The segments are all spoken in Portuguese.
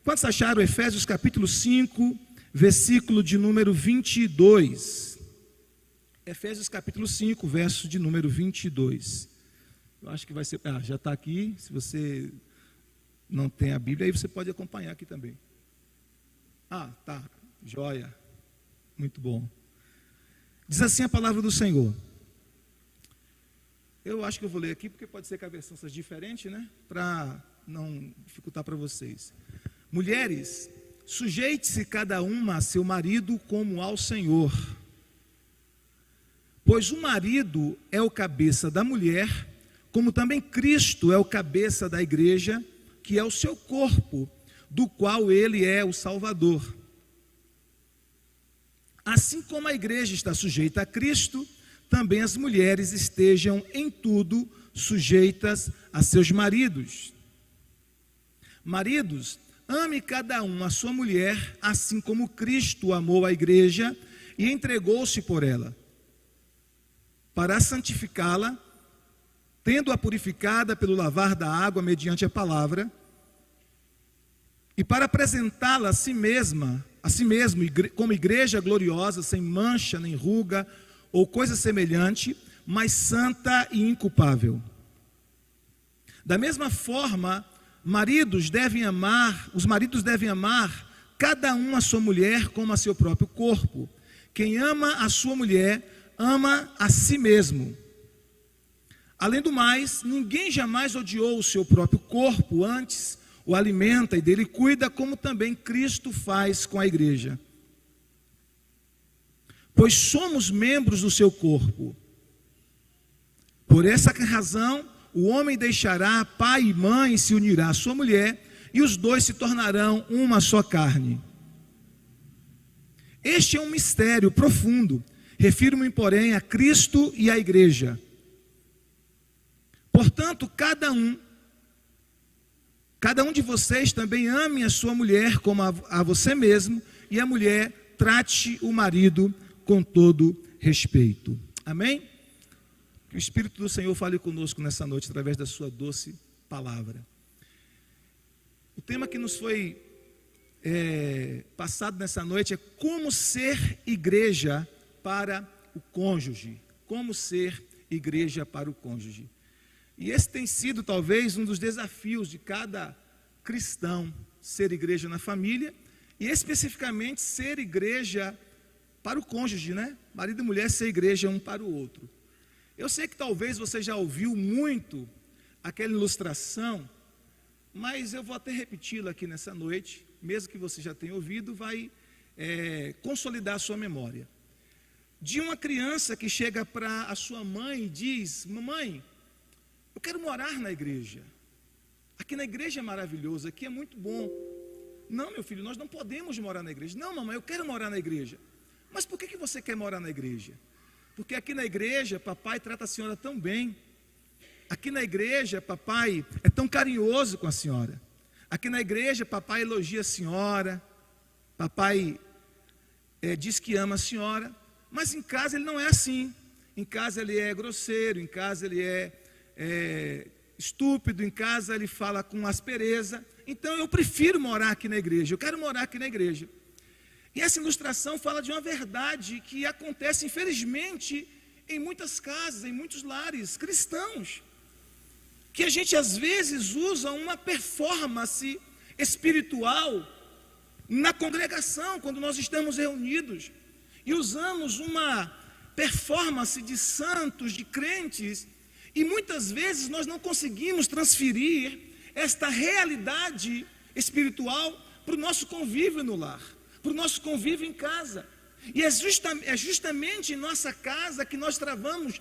Quantos acharam Efésios capítulo 5, versículo de número 22? Efésios capítulo 5, verso de número 22. Eu acho que vai ser... já está aqui. Se você não tem a Bíblia, aí você pode acompanhar aqui também. Tá. Joia. Muito bom. Diz assim a palavra do Senhor. Eu acho que eu vou ler aqui, porque pode ser que a versão seja diferente, né? Para não dificultar para vocês. Mulheres, sujeite-se cada uma a seu marido como ao Senhor. Pois o marido é o cabeça da mulher, como também Cristo é o cabeça da igreja, que é o seu corpo, do qual ele é o Salvador. Assim como a igreja está sujeita a Cristo, também as mulheres estejam em tudo sujeitas a seus maridos. Maridos, ame cada um a sua mulher, assim como Cristo amou a igreja e entregou-se por ela, para santificá-la, tendo-a purificada pelo lavar da água mediante a palavra, e para apresentá-la a si mesmo, como igreja gloriosa, sem mancha, nem ruga, ou coisa semelhante, mas santa e inculpável. Da mesma forma, os maridos devem amar cada um a sua mulher como a seu próprio corpo. Quem ama a sua mulher, ama a si mesmo. Além do mais, ninguém jamais odiou o seu próprio corpo, antes o alimenta e dele cuida, como também Cristo faz com a igreja. Pois somos membros do seu corpo. Por essa razão, o homem deixará pai e mãe e se unirá à sua mulher, e os dois se tornarão uma só carne. Este é um mistério profundo. Refiro-me, porém, a Cristo e à igreja. Portanto, cada um de vocês também ame a sua mulher como a você mesmo, e a mulher trate o marido com todo respeito. Amém? Que o Espírito do Senhor fale conosco nessa noite, através da sua doce palavra. O tema que nos foi passado nessa noite é como ser igreja para o cônjuge. Como ser igreja para o cônjuge. E esse tem sido talvez um dos desafios de cada cristão, ser igreja na família, e especificamente ser igreja para o cônjuge, né? Marido e mulher ser igreja um para o outro. Eu sei que talvez você já ouviu muito aquela ilustração, mas eu vou até repeti-la aqui nessa noite, mesmo que você já tenha ouvido, vai consolidar a sua memória. De uma criança que chega para a sua mãe e diz: mamãe, eu quero morar na igreja. Aqui na igreja é maravilhoso, aqui é muito bom. Não, meu filho, nós não podemos morar na igreja. Não, mamãe, eu quero morar na igreja. Mas por que você quer morar na igreja? Porque aqui na igreja, papai trata a senhora tão bem. Aqui na igreja, papai é tão carinhoso com a senhora. Aqui na igreja, papai elogia a senhora. Papai diz que ama a senhora. Mas em casa ele não é assim. Em casa ele é grosseiro, em casa ele é estúpido, em casa ele fala com aspereza. Então eu prefiro morar aqui na igreja, eu quero morar aqui na igreja. E essa ilustração fala de uma verdade que acontece, infelizmente, em muitas casas, em muitos lares cristãos, que a gente às vezes usa uma performance espiritual na congregação, quando nós estamos reunidos, e usamos uma performance de santos, de crentes, e muitas vezes nós não conseguimos transferir esta realidade espiritual para o nosso convívio no lar, para o nosso convívio em casa. E é justamente em nossa casa que nós travamos,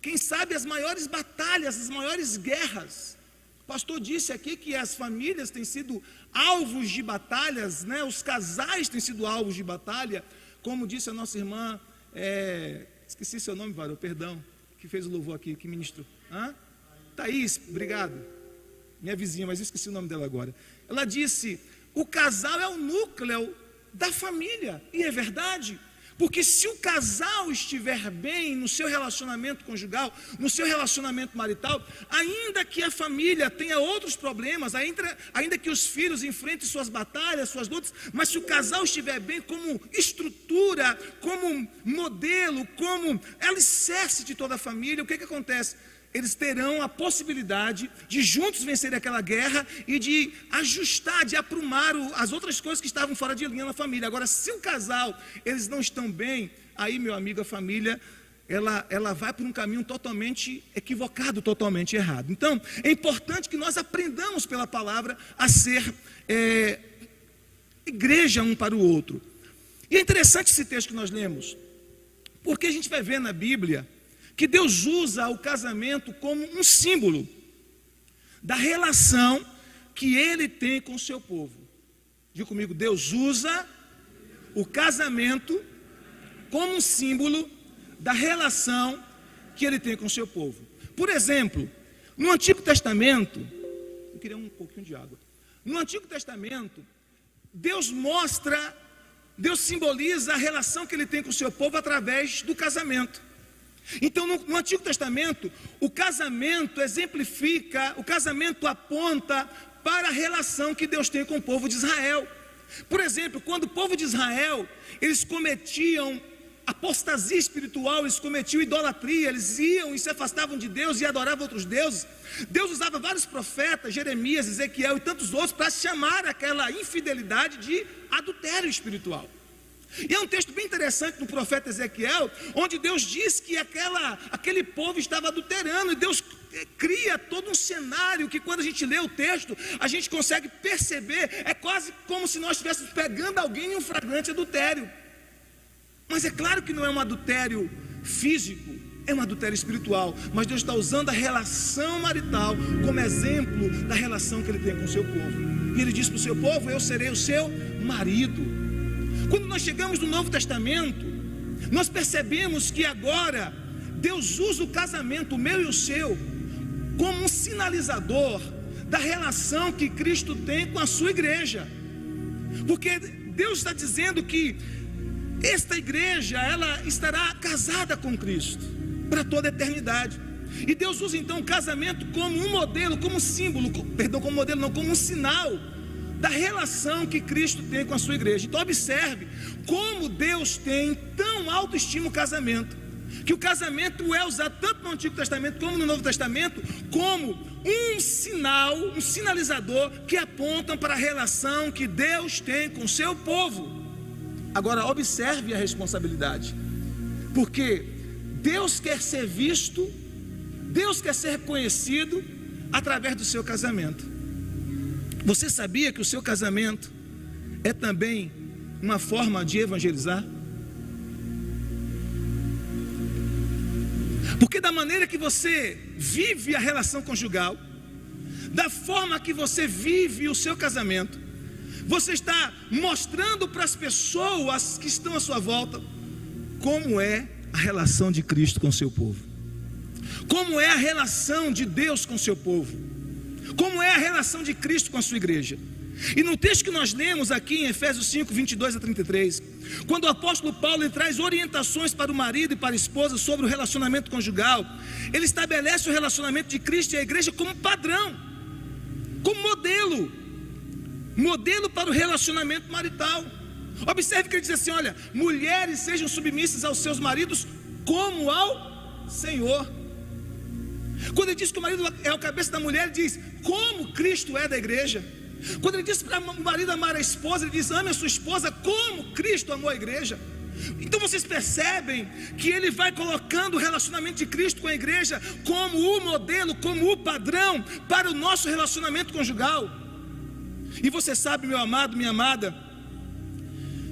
quem sabe, as maiores batalhas, as maiores guerras. O pastor disse aqui que as famílias têm sido alvos de batalhas, né? Os casais têm sido alvos de batalha, como disse a nossa irmã, esqueci seu nome, Varô, perdão, que fez o louvor aqui, que ministrou. Thaís, obrigado, minha vizinha, mas eu esqueci o nome dela agora. Ela disse: o casal é o núcleo da família, e é verdade. Porque se o casal estiver bem no seu relacionamento conjugal, no seu relacionamento marital, ainda que a família tenha outros problemas, ainda que os filhos enfrentem suas batalhas, suas lutas, mas se o casal estiver bem como estrutura, como modelo, como alicerce de toda a família, o que acontece? Eles terão a possibilidade de juntos vencer aquela guerra e de ajustar, de aprumar as outras coisas que estavam fora de linha na família. Agora, se o casal, eles não estão bem, aí, meu amigo, a família, ela vai por um caminho totalmente equivocado, totalmente errado. Então, é importante que nós aprendamos pela palavra a ser igreja um para o outro. E é interessante esse texto que nós lemos, porque a gente vai ver na Bíblia que Deus usa o casamento como um símbolo da relação que Ele tem com o seu povo. Diga comigo, Deus usa o casamento como um símbolo da relação que Ele tem com o seu povo. Por exemplo, no Antigo Testamento, eu queria um pouquinho de água. No Antigo Testamento, Deus simboliza a relação que Ele tem com o seu povo através do casamento. Então, no Antigo Testamento, o casamento exemplifica, o casamento aponta para a relação que Deus tem com o povo de Israel. Por exemplo, quando o povo de Israel, eles cometiam apostasia espiritual, eles cometiam idolatria, eles iam e se afastavam de Deus e adoravam outros deuses, Deus usava vários profetas, Jeremias, Ezequiel e tantos outros, para chamar aquela infidelidade de adultério espiritual. E é um texto bem interessante do profeta Ezequiel, onde Deus diz que aquele povo estava adulterando, e Deus cria todo um cenário que, quando a gente lê o texto, a gente consegue perceber, é quase como se nós estivéssemos pegando alguém em um flagrante adultério. Mas é claro que não é um adultério físico, é um adultério espiritual, mas Deus está usando a relação marital como exemplo da relação que Ele tem com o seu povo. E Ele diz para o seu povo: eu serei o seu marido. Quando nós chegamos no Novo Testamento, nós percebemos que agora Deus usa o casamento, o meu e o seu, como um sinalizador da relação que Cristo tem com a sua igreja. Porque Deus está dizendo que esta igreja, ela estará casada com Cristo para toda a eternidade. E Deus usa então o casamento como um modelo, como um símbolo, como modelo não, como um sinal da relação que Cristo tem com a sua igreja. Então observe como Deus tem tão autoestima o casamento, que o casamento é usado tanto no Antigo Testamento como no Novo Testamento como um sinal, um sinalizador que apontam para a relação que Deus tem com o seu povo. Agora observe a responsabilidade, porque Deus quer ser visto, Deus quer ser reconhecido através do seu casamento. Você sabia que o seu casamento é também uma forma de evangelizar? Porque da maneira que você vive a relação conjugal, da forma que você vive o seu casamento, você está mostrando para as pessoas que estão à sua volta como é a relação de Cristo com o seu povo, como é a relação de Deus com o seu povo, como é a relação de Cristo com a sua igreja. E no texto que nós lemos aqui em Efésios 5, 22 a 33, quando o apóstolo Paulo ele traz orientações para o marido e para a esposa sobre o relacionamento conjugal, ele estabelece o relacionamento de Cristo e a igreja como padrão, como modelo para o relacionamento marital. Observe que ele diz assim: olha, mulheres sejam submissas aos seus maridos como ao Senhor. Quando ele diz que o marido é o cabeça da mulher, ele diz como Cristo é da igreja. Quando ele diz para o marido amar a esposa, ele diz: ame a sua esposa como Cristo amou a igreja. Então vocês percebem que ele vai colocando o relacionamento de Cristo com a igreja como o modelo, como o padrão para o nosso relacionamento conjugal. E você sabe, meu amado, minha amada,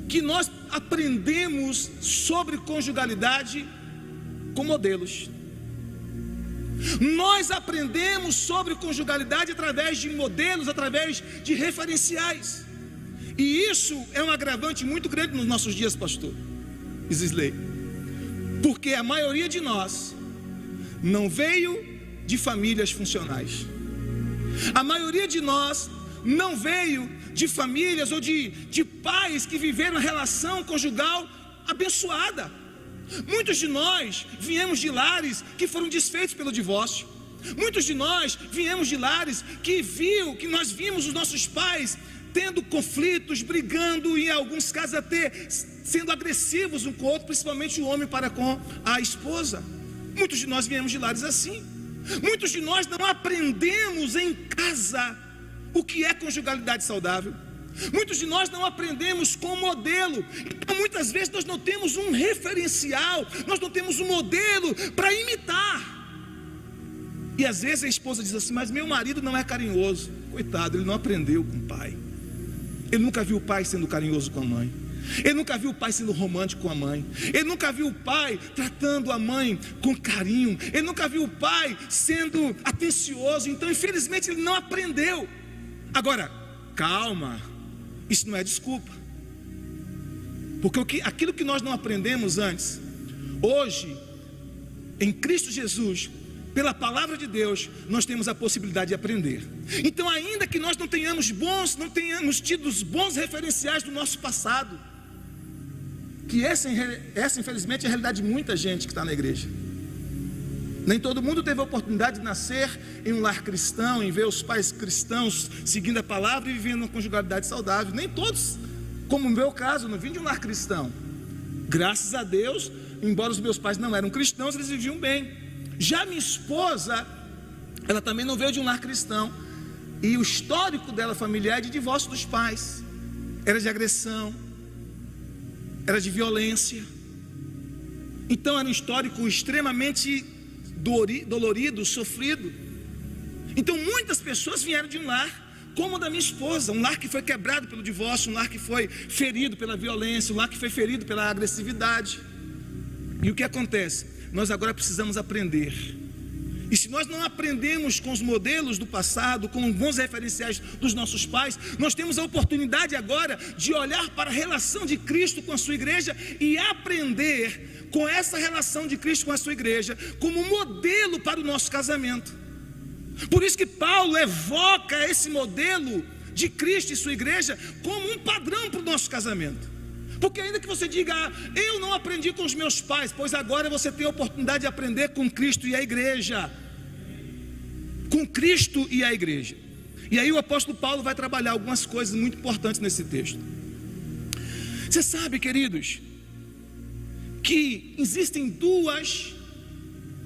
que nós aprendemos sobre conjugalidade com modelos. Nós aprendemos sobre conjugalidade através de modelos, através de referenciais. E isso é um agravante muito grande nos nossos dias, pastor Isley, porque a maioria de nós não veio de famílias funcionais. A maioria de nós não veio de famílias ou de pais que viveram a relação conjugal abençoada. Muitos de nós viemos de lares que foram desfeitos pelo divórcio. Muitos de nós viemos de lares que nós vimos os nossos pais tendo conflitos, brigando, e em alguns casos até sendo agressivos um com o outro, principalmente o homem para com a esposa. Muitos de nós viemos de lares assim. Muitos de nós não aprendemos em casa o que é conjugalidade saudável. Muitos de nós não aprendemos com modelo. Então muitas vezes nós não temos um referencial, nós não temos um modelo para imitar. E às vezes a esposa diz assim: mas meu marido não é carinhoso. Coitado, ele não aprendeu com o pai. Ele nunca viu o pai sendo carinhoso com a mãe. Ele nunca viu o pai sendo romântico com a mãe. Ele nunca viu o pai tratando a mãe com carinho. Ele nunca viu o pai sendo atencioso. Então infelizmente ele não aprendeu. Agora, calma, isso não é desculpa. Porque aquilo que nós não aprendemos antes, hoje, em Cristo Jesus, pela palavra de Deus, nós temos a possibilidade de aprender. Então, ainda que nós não tenhamos tido os bons referenciais do nosso passado, que essa infelizmente é a realidade de muita gente que está na igreja. Nem todo mundo teve a oportunidade de nascer em um lar cristão, em ver os pais cristãos seguindo a palavra e vivendo uma conjugalidade saudável. Nem todos, como no meu caso, eu não vim de um lar cristão. Graças a Deus, embora os meus pais não eram cristãos, eles viviam bem. Já minha esposa, ela também não veio de um lar cristão, e o histórico dela familiar é de divórcio dos pais. Era de agressão, era de violência. Então era um histórico extremamente dolorido, sofrido. Então muitas pessoas vieram de um lar como o da minha esposa, um lar que foi quebrado pelo divórcio, um lar que foi ferido pela violência, um lar que foi ferido pela agressividade. E o que acontece? Nós agora precisamos aprender. E se nós não aprendemos com os modelos do passado, com bons referenciais dos nossos pais, nós temos a oportunidade agora de olhar para a relação de Cristo com a sua igreja e aprender com essa relação de Cristo com a sua igreja como modelo para o nosso casamento. Por isso que Paulo evoca esse modelo de Cristo e sua igreja como um padrão para o nosso casamento. Porque ainda que você diga: eu não aprendi com os meus pais, pois agora você tem a oportunidade de aprender com Cristo e a igreja. Com Cristo e a igreja. E aí o apóstolo Paulo vai trabalhar algumas coisas muito importantes nesse texto. Você sabe, queridos, que existem duas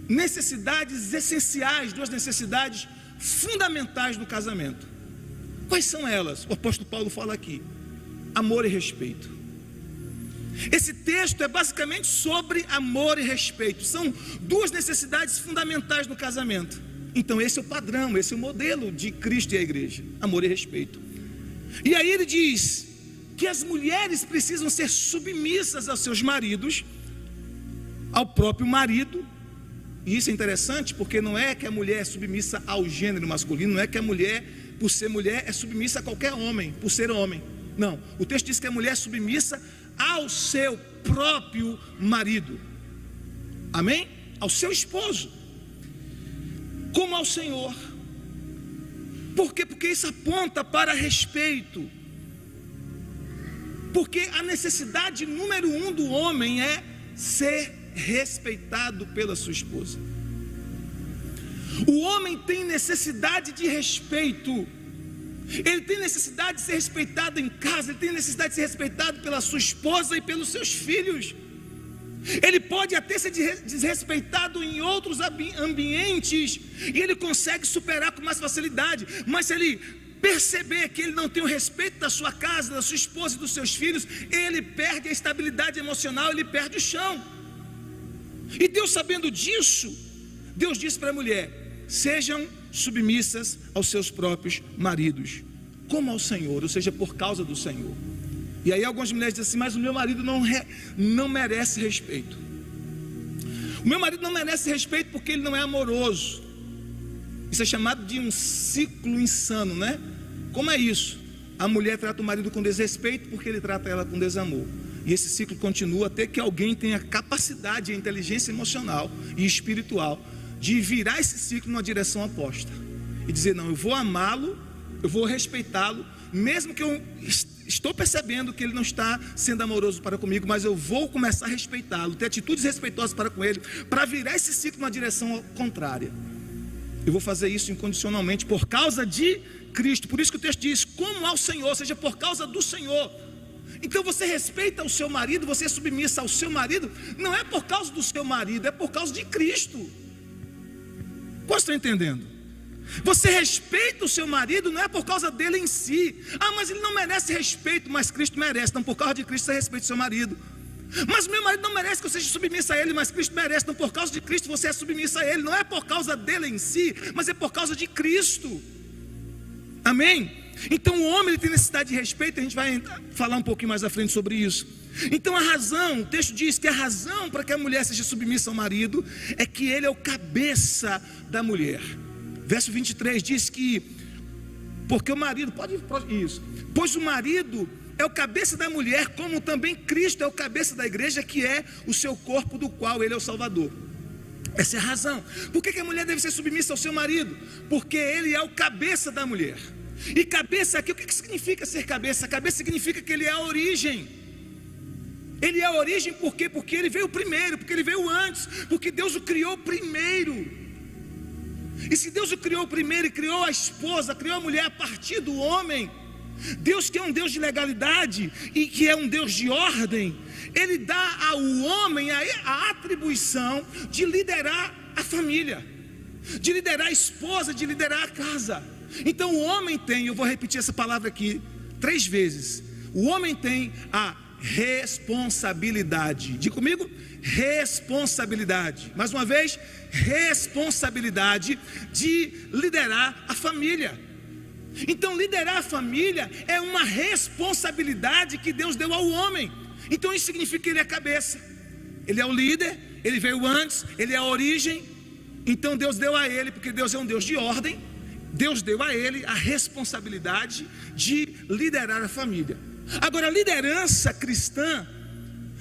necessidades essenciais, duas necessidades fundamentais no casamento. Quais são elas? O apóstolo Paulo fala aqui: amor e respeito. Esse texto é basicamente sobre amor e respeito. São duas necessidades fundamentais no casamento. Então esse é o padrão, esse é o modelo de Cristo e a igreja: amor e respeito. E aí ele diz que as mulheres precisam ser submissas aos seus maridos, ao próprio marido. E isso é interessante, porque não é que a mulher é submissa ao gênero masculino, não é que a mulher, por ser mulher, é submissa a qualquer homem, por ser homem. Não, o texto diz que a mulher é submissa ao seu próprio marido. Amém? Ao seu esposo, como ao Senhor. Por quê? Porque isso aponta para respeito. Porque a necessidade número 1 do homem é ser respeitado pela sua esposa. O homem tem necessidade de respeito. Ele tem necessidade de ser respeitado em casa. Ele tem necessidade de ser respeitado pela sua esposa e pelos seus filhos. Ele pode até ser desrespeitado em outros ambientes, e ele consegue superar com mais facilidade. Mas se ele perceber que ele não tem o respeito da sua casa, da sua esposa e dos seus filhos, ele perde a estabilidade emocional, ele perde o chão. E Deus, sabendo disso, Deus disse para a mulher: sejam submissas aos seus próprios maridos, como ao Senhor, ou seja, por causa do Senhor. E aí algumas mulheres dizem assim: mas o meu marido não merece respeito. O meu marido não merece respeito porque ele não é amoroso. Isso é chamado de um ciclo insano, né? Como é isso? A mulher trata o marido com desrespeito porque ele trata ela com desamor. E esse ciclo continua até que alguém tenha capacidade, a inteligência emocional e espiritual de virar esse ciclo numa direção oposta e dizer: não, eu vou amá-lo, eu vou respeitá-lo, mesmo que eu estou percebendo que ele não está sendo amoroso para comigo, mas eu vou começar a respeitá-lo, ter atitudes respeitosas para com ele, para virar esse ciclo na direção contrária. Eu vou fazer isso incondicionalmente por causa de Cristo. Por isso que o texto diz, como ao Senhor, ou seja, por causa do Senhor. Então você respeita o seu marido, você é submissa ao seu marido, não é por causa do seu marido, é por causa de Cristo. Qual estão entendendo? Você respeita o seu marido, não é por causa dele em si. Ah, mas ele não merece respeito, mas Cristo merece. Então por causa de Cristo você respeita o seu marido. Mas meu marido não merece que eu seja submissa a ele, mas Cristo merece. Então por causa de Cristo você é submissa a ele. Não é por causa dele em si, mas é por causa de Cristo. Amém? Então o homem ele tem necessidade de respeito. A gente vai falar um pouquinho mais à frente sobre isso. Então a razão, o texto diz que a razão para que a mulher seja submissa ao marido é que ele é o cabeça da mulher. Verso 23 diz que, porque o marido, isso, pois o marido é o cabeça da mulher, como também Cristo é o cabeça da igreja, que é o seu corpo, do qual ele é o Salvador. Essa é a razão. Por que a mulher deve ser submissa ao seu marido? Porque ele é o cabeça da mulher. E cabeça aqui, o que significa ser cabeça? Cabeça significa que ele é a origem. Ele é a origem por quê? Porque ele veio primeiro, porque ele veio antes, porque Deus o criou primeiro. E se Deus o criou primeiro e criou a esposa, criou a mulher a partir do homem, Deus que é um Deus de legalidade e que é um Deus de ordem, Ele dá ao homem a atribuição de liderar a família, de liderar a esposa, de liderar a casa. Então o homem tem, eu vou repetir essa palavra aqui 3 vezes, o homem tem a responsabilidade, diga comigo, responsabilidade, mais uma vez, responsabilidade de liderar a família. Então liderar a família é uma responsabilidade que Deus deu ao homem. Então isso significa que ele é a cabeça, ele é o líder, ele veio antes, ele é a origem. Então Deus deu a ele, porque Deus é um Deus de ordem, Deus deu a ele a responsabilidade de liderar a família. Agora, a liderança cristã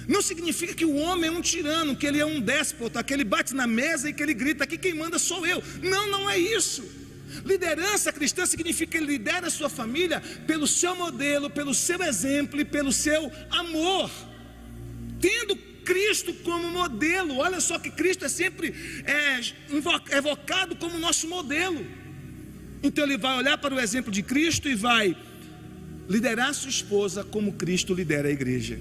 não significa que o homem é um tirano, que ele é um déspota, que ele bate na mesa e que ele grita, aqui quem manda sou eu. Não, não é isso. Liderança cristã significa que ele lidera a sua família pelo seu modelo, pelo seu exemplo e pelo seu amor, tendo Cristo como modelo. Olha só que Cristo é sempre evocado como nosso modelo. Então ele vai olhar para o exemplo de Cristo e vai liderar sua esposa como Cristo lidera a igreja.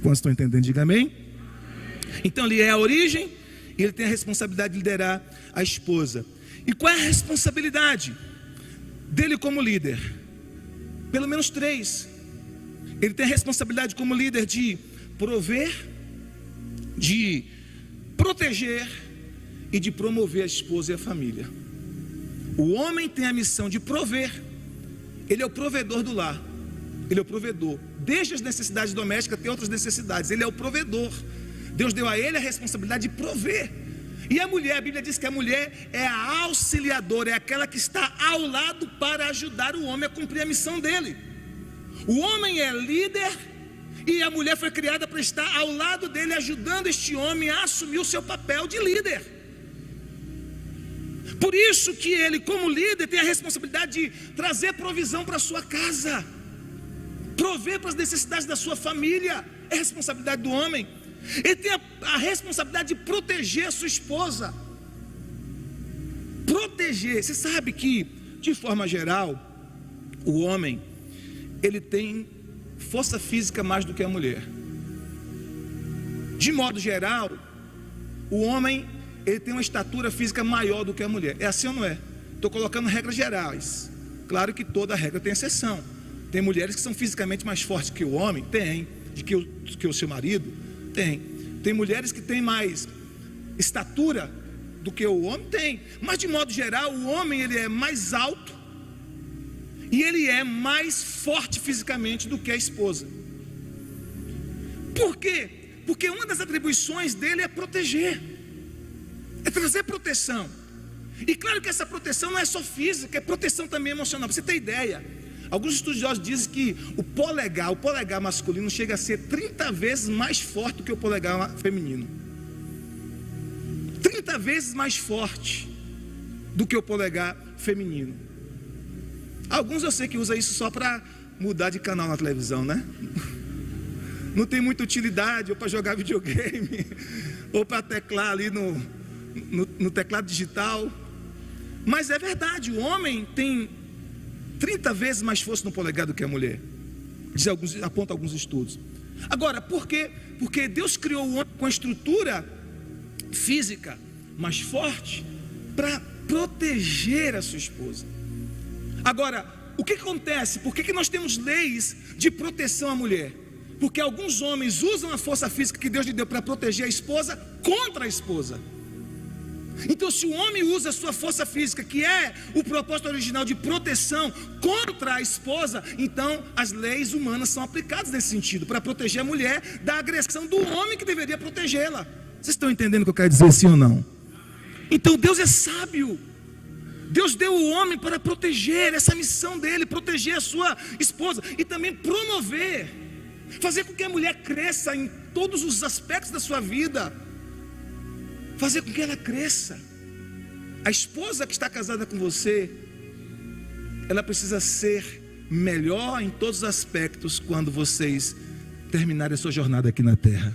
Quantos estão entendendo? Diga amém. Então ele é a origem e ele tem a responsabilidade de liderar a esposa. E qual é a responsabilidade dele como líder? Pelo menos 3. Ele tem a responsabilidade como líder de prover, de proteger e de promover a esposa e a família. O homem tem a missão de prover. Ele é o provedor do lar. Ele é o provedor. Desde as necessidades domésticas tem outras necessidades. Ele é o provedor. Deus deu a ele a responsabilidade de prover. E a mulher, a Bíblia diz que a mulher é a auxiliadora, é aquela que está ao lado para ajudar o homem a cumprir a missão dele. O homem é líder e a mulher foi criada para estar ao lado dele, ajudando este homem a assumir o seu papel de líder. Por isso que ele, como líder, tem a responsabilidade de trazer provisão para a sua casa, prover para as necessidades da sua família. É responsabilidade do homem. Ele tem a responsabilidade de proteger a sua esposa. Proteger. Você sabe que, de forma geral, o homem, ele tem força física mais do que a mulher. De modo geral, o homem, ele tem uma estatura física maior do que a mulher. É assim ou não é? Estou colocando regras gerais. Claro que toda regra tem exceção. Tem mulheres que são fisicamente mais fortes que o homem? Tem. Que o seu marido? Tem. Tem mulheres que têm mais estatura do que o homem? Tem. Mas de modo geral, o homem ele é mais alto e ele é mais forte fisicamente do que a esposa. Por quê? Porque uma das atribuições dele é proteger, é trazer proteção. E claro que essa proteção não é só física, é proteção também emocional. Para você ter ideia, alguns estudiosos dizem que o polegar masculino chega a ser 30 vezes mais forte do que o polegar feminino. 30 vezes mais forte do que o polegar feminino. Alguns eu sei que usam isso só para mudar de canal na televisão, né? Não tem muita utilidade, ou para jogar videogame, ou para teclar ali no teclado digital. Mas é verdade, o homem tem 30 vezes mais força no polegar do que a mulher. Aponta alguns estudos. Agora, por quê? Porque Deus criou o homem com a estrutura física mais forte para proteger a sua esposa. Agora, o que acontece? Por que nós temos leis de proteção à mulher? Porque alguns homens usam a força física que Deus lhe deu para proteger a esposa contra a esposa. Então, se o homem usa a sua força física, que é o propósito original de proteção, contra a esposa, então as leis humanas são aplicadas nesse sentido, para proteger a mulher da agressão do homem que deveria protegê-la. Vocês estão entendendo o que eu quero dizer, sim ou não? Então Deus é sábio. Deus deu o homem para proteger, essa missão dele, proteger a sua esposa e também promover, fazer com que a mulher cresça em todos os aspectos da sua vida, fazer com que ela cresça. A esposa que está casada com você, ela precisa ser melhor em todos os aspectos quando vocês terminarem a sua jornada aqui na terra.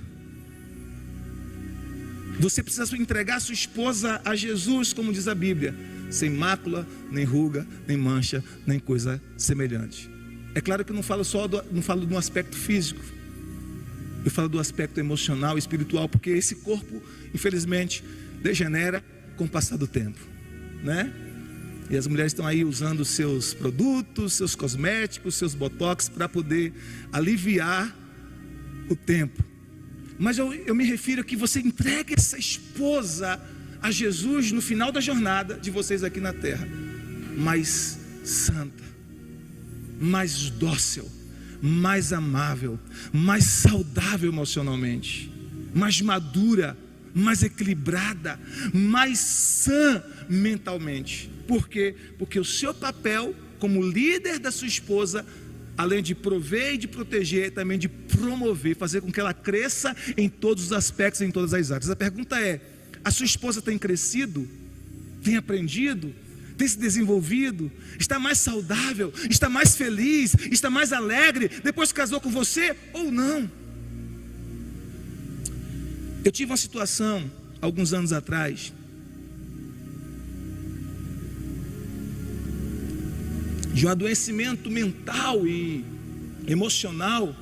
Você precisa entregar a sua esposa a Jesus, como diz a Bíblia, sem mácula, nem ruga, nem mancha, nem coisa semelhante. É claro que eu não falo do aspecto físico, eu falo do aspecto emocional e espiritual, porque esse corpo, infelizmente, degenera com o passar do tempo, né? E as mulheres estão aí usando seus produtos, seus cosméticos, seus botox para poder aliviar o tempo. Mas eu me refiro a que você entregue essa esposa a Jesus no final da jornada de vocês aqui na terra, mais santa, mais dócil, mais amável, mais saudável emocionalmente, mais madura, mais equilibrada, mais sã mentalmente. Por quê? Porque o seu papel como líder da sua esposa, além de prover e de proteger, é também de promover, fazer com que ela cresça em todos os aspectos, em todas as áreas. A pergunta é: a sua esposa tem crescido? Tem aprendido? Tem se desenvolvido? Está mais saudável? Está mais feliz? Está mais alegre depois que casou com você ou não? Eu tive uma situação alguns anos atrás de um adoecimento mental e emocional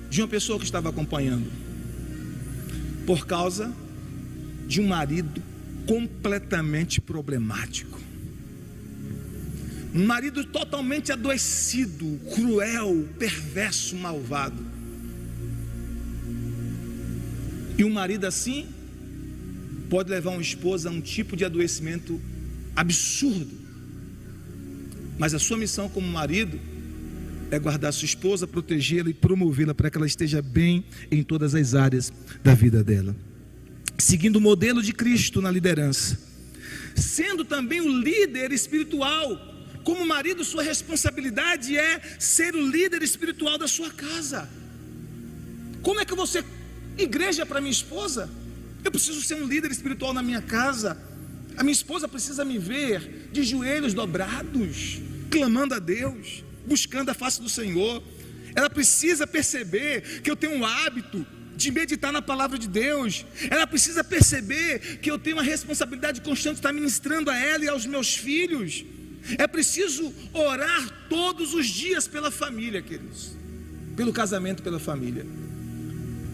de uma pessoa que estava acompanhando, por causa de um marido completamente problemático, um marido totalmente adoecido, cruel, perverso, malvado. E um marido assim pode levar uma esposa a um tipo de adoecimento absurdo, mas a sua missão como marido é guardar sua esposa, protegê-la e promovê-la para que ela esteja bem em todas as áreas da vida dela, seguindo o modelo de Cristo na liderança, sendo também o líder espiritual. Como marido, sua responsabilidade é ser o líder espiritual da sua casa. Como é que eu vou ser igreja para minha esposa? Eu preciso ser um líder espiritual na minha casa. A minha esposa precisa me ver de joelhos dobrados, clamando a Deus, buscando a face do Senhor. Ela precisa perceber que eu tenho um hábito de meditar na palavra de Deus. Ela precisa perceber que eu tenho uma responsabilidade constante de estar ministrando a ela e aos meus filhos. É preciso orar todos os dias pela família, queridos, pelo casamento, pela família.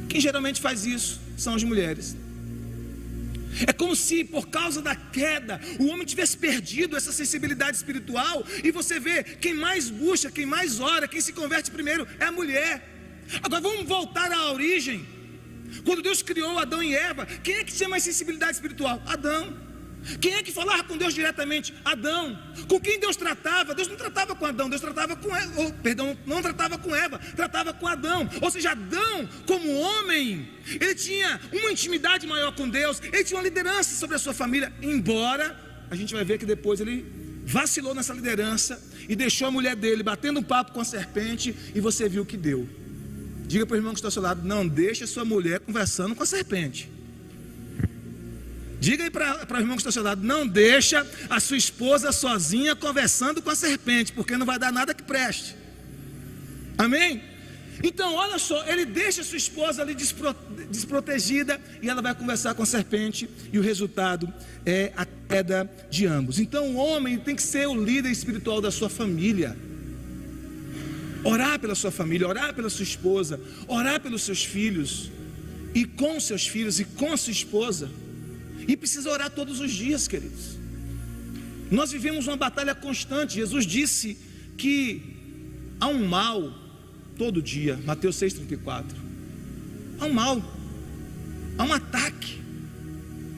Quem geralmente faz isso são as mulheres. É como se por causa da queda o homem tivesse perdido essa sensibilidade espiritual. E você vê, quem mais busca, quem mais ora, quem se converte primeiro é a mulher. Agora vamos voltar à origem. Quando Deus criou Adão e Eva, quem é que tinha mais sensibilidade espiritual? Adão. Quem é que falava com Deus diretamente? Adão. Com quem Deus tratava? Deus não tratava com Adão, Deus tratava com Eva. Não tratava com Eva, tratava com Adão. Ou seja, Adão, como homem, ele tinha uma intimidade maior com Deus, ele tinha uma liderança sobre a sua família. Embora a gente vai ver que depois ele vacilou nessa liderança e deixou a mulher dele batendo um papo com a serpente, e você viu o que deu. Diga para o irmão que está ao seu lado: não deixe a sua mulher conversando com a serpente. Diga aí para o irmão que está ao seu lado: não deixa a sua esposa sozinha conversando com a serpente, porque não vai dar nada que preste. Amém? Então, olha só, ele deixa sua esposa ali desprotegida e ela vai conversar com a serpente e o resultado é a queda de ambos. Então, o homem tem que ser o líder espiritual da sua família. Orar pela sua família, orar pela sua esposa, orar pelos seus filhos, e com seus filhos e com a sua esposa. E precisa orar todos os dias, queridos. Nós vivemos uma batalha constante. Jesus disse que há um mal todo dia, Mateus 6,34. Há um mal, há um ataque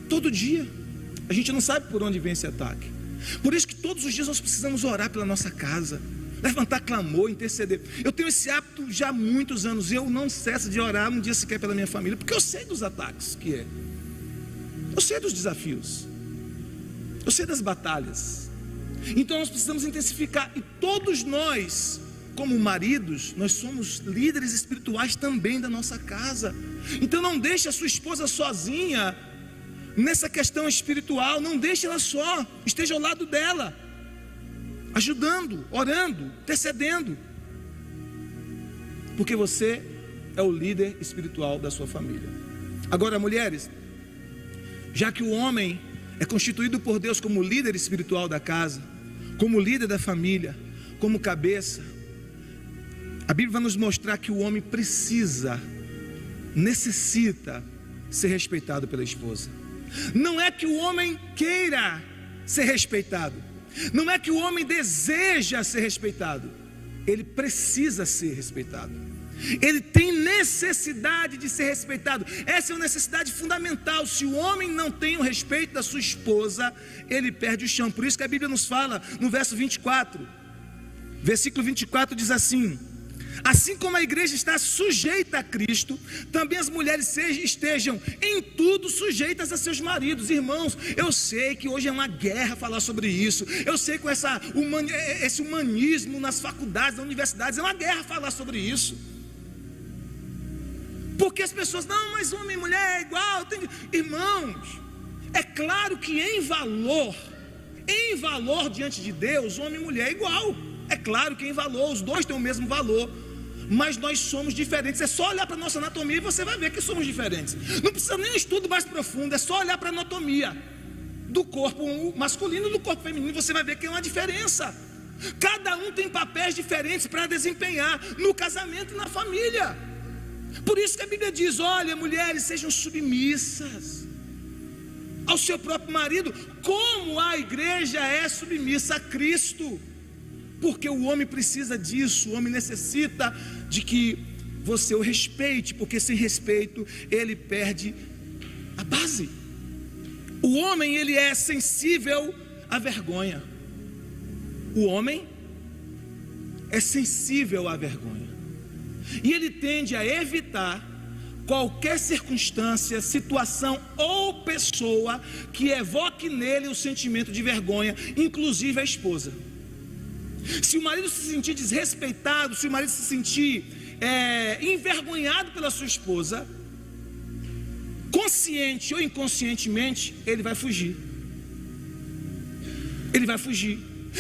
todo dia. A gente não sabe por onde vem esse ataque. Por isso que todos os dias nós precisamos orar pela nossa casa, levantar clamor, interceder. Eu tenho esse hábito já há muitos anos. Eu não cesso de orar um dia sequer pela minha família, porque eu sei dos ataques que é. Eu sei dos desafios. Eu sei das batalhas. Então nós precisamos intensificar. E todos nós, como maridos, nós somos líderes espirituais também da nossa casa. Então não deixe a sua esposa sozinha nessa questão espiritual. Não deixe ela só. Esteja ao lado dela, ajudando, orando, intercedendo, porque você é o líder espiritual da sua família. Agora, mulheres, já que o homem é constituído por Deus como líder espiritual da casa, como líder da família, como cabeça, a Bíblia vai nos mostrar que o homem necessita ser respeitado pela esposa. Não é que o homem queira ser respeitado, não é que o homem deseja ser respeitado, ele precisa ser respeitado. Ele tem necessidade de ser respeitado. Essa é uma necessidade fundamental. Se o homem não tem o respeito da sua esposa, ele perde o chão. Por isso que a Bíblia nos fala no verso 24, versículo 24 diz assim: assim como a igreja está sujeita a Cristo, também as mulheres estejam em tudo sujeitas a seus maridos. Irmãos, eu sei que hoje é uma guerra falar sobre isso. Eu sei que esse humanismo nas faculdades, nas universidades, é uma guerra falar sobre isso. Porque as pessoas, não, mas homem e mulher é igual. Irmãos, é claro que em valor diante de Deus, homem e mulher é igual. É claro que em valor, os dois têm o mesmo valor, mas nós somos diferentes. É só olhar para a nossa anatomia e você vai ver que somos diferentes. Não precisa nem um estudo mais profundo, é só olhar para a anatomia do corpo masculino e do corpo feminino, você vai ver que é uma diferença. Cada um tem papéis diferentes para desempenhar no casamento e na família. Por isso que a Bíblia diz: olha, mulheres, sejam submissas ao seu próprio marido, como a igreja é submissa a Cristo. Porque o homem precisa disso, o homem necessita de que você o respeite, porque sem respeito ele perde a base. O homem, ele é sensível à vergonha. O homem é sensível à vergonha. E ele tende a evitar qualquer circunstância, situação ou pessoa que evoque nele o sentimento de vergonha, inclusive a esposa. Se o marido se sentir desrespeitado, se o marido se sentir envergonhado pela sua esposa, consciente ou inconscientemente, ele vai fugir. Ele vai fugir.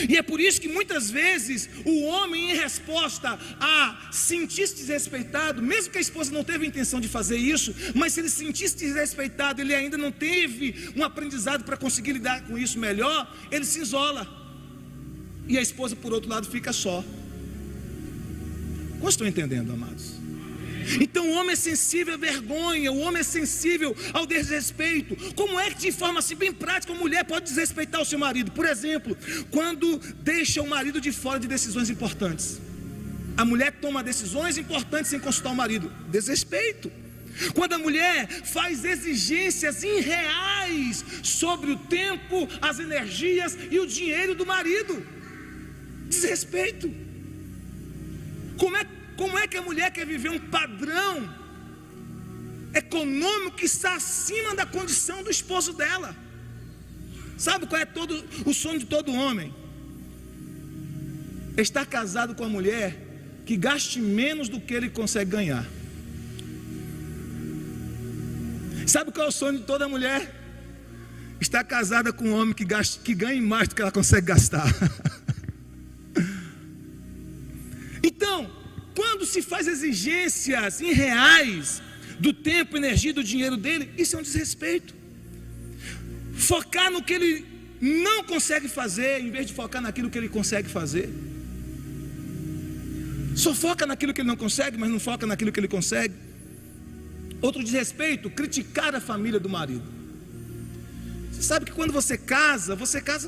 E é por isso que muitas vezes o homem, em resposta a sentir-se desrespeitado, mesmo que a esposa não teve a intenção de fazer isso, mas se ele sentisse desrespeitado, ele ainda não teve um aprendizado para conseguir lidar com isso melhor, ele se isola. E a esposa, por outro lado, fica só. Como estão entendendo, amados? Então o homem é sensível à vergonha, o homem é sensível ao desrespeito. Como é que, de forma assim bem prática, a mulher pode desrespeitar o seu marido? Por exemplo, quando deixa o marido de fora de decisões importantes. A mulher toma decisões importantes sem consultar o marido. Desrespeito. Quando a mulher faz exigências irreais sobre o tempo, as energias e o dinheiro do marido. Desrespeito. Como é que a mulher quer viver um padrão econômico que está acima da condição do esposo dela? Sabe qual é o sonho de todo homem? Estar casado com uma mulher que gaste menos do que ele consegue ganhar. Sabe qual é o sonho de toda mulher? Estar casada com um homem que ganhe mais do que ela consegue gastar. Então, quando quando se faz exigências irreais do tempo, energia e do dinheiro dele, isso é um desrespeito. Focar no que ele não consegue fazer, em vez de focar naquilo que ele consegue fazer. Só foca naquilo que ele não consegue, mas não foca naquilo que ele consegue. Outro desrespeito, criticar a família do marido. Você sabe que quando você casa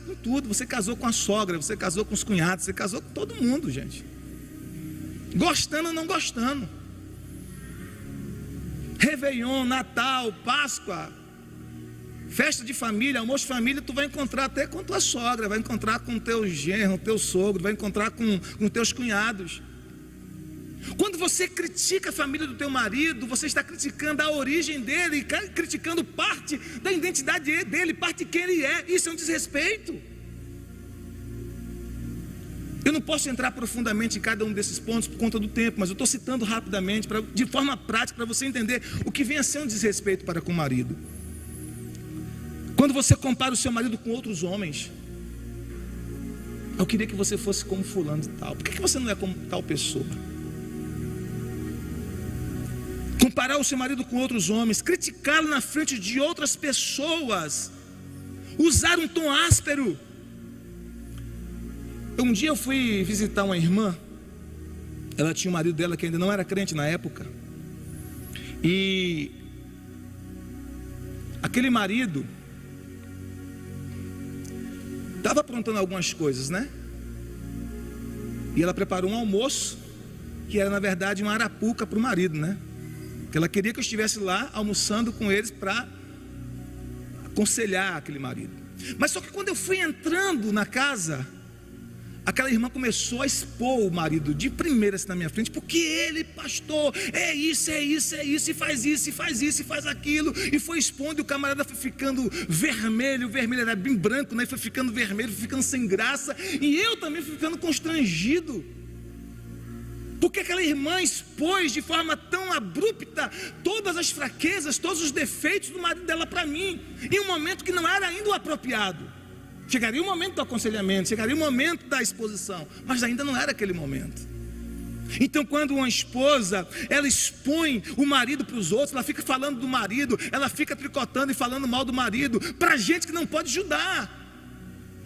com tudo. Você casou com a sogra, você casou com os cunhados, você casou com todo mundo, gente. Gostando ou não gostando. Réveillon, Natal, Páscoa, festa de família, almoço de família, tu vai encontrar até com tua sogra, vai encontrar com teu genro, teu sogro, vai encontrar com teus cunhados. Quando você critica a família do teu marido, você está criticando a origem dele, criticando parte da identidade dele, parte de quem ele é. Isso é um desrespeito. Eu não posso entrar profundamente em cada um desses pontos por conta do tempo, mas eu estou citando rapidamente, de forma prática, para você entender o que vem a ser um desrespeito para com o marido. Quando você compara o seu marido com outros homens, eu queria que você fosse como fulano de tal. Por que você não é como tal pessoa? Comparar o seu marido com outros homens, criticá-lo na frente de outras pessoas, usar um tom áspero. Um dia eu fui visitar uma irmã. Ela tinha um marido dela que ainda não era crente na época. E aquele marido estava aprontando algumas coisas, né? E ela preparou um almoço, que era na verdade uma arapuca para o marido, né? Que ela queria que eu estivesse lá almoçando com eles para aconselhar aquele marido. Mas só que quando eu fui entrando na casa, aquela irmã começou a expor o marido de primeira assim na minha frente, porque ele, pastor, é isso, e faz isso, e faz isso, e faz aquilo, e foi expondo, e o camarada foi ficando vermelho, o vermelho era bem branco, né? Foi ficando vermelho, foi ficando sem graça, e eu também fui ficando constrangido, porque aquela irmã expôs de forma tão abrupta todas as fraquezas, todos os defeitos do marido dela para mim, em um momento que não era ainda o apropriado. Chegaria o momento do aconselhamento, chegaria o momento da exposição, mas ainda não era aquele momento. Então quando uma esposa, ela expõe o marido para os outros, ela fica falando do marido, ela fica tricotando e falando mal do marido, para gente que não pode ajudar.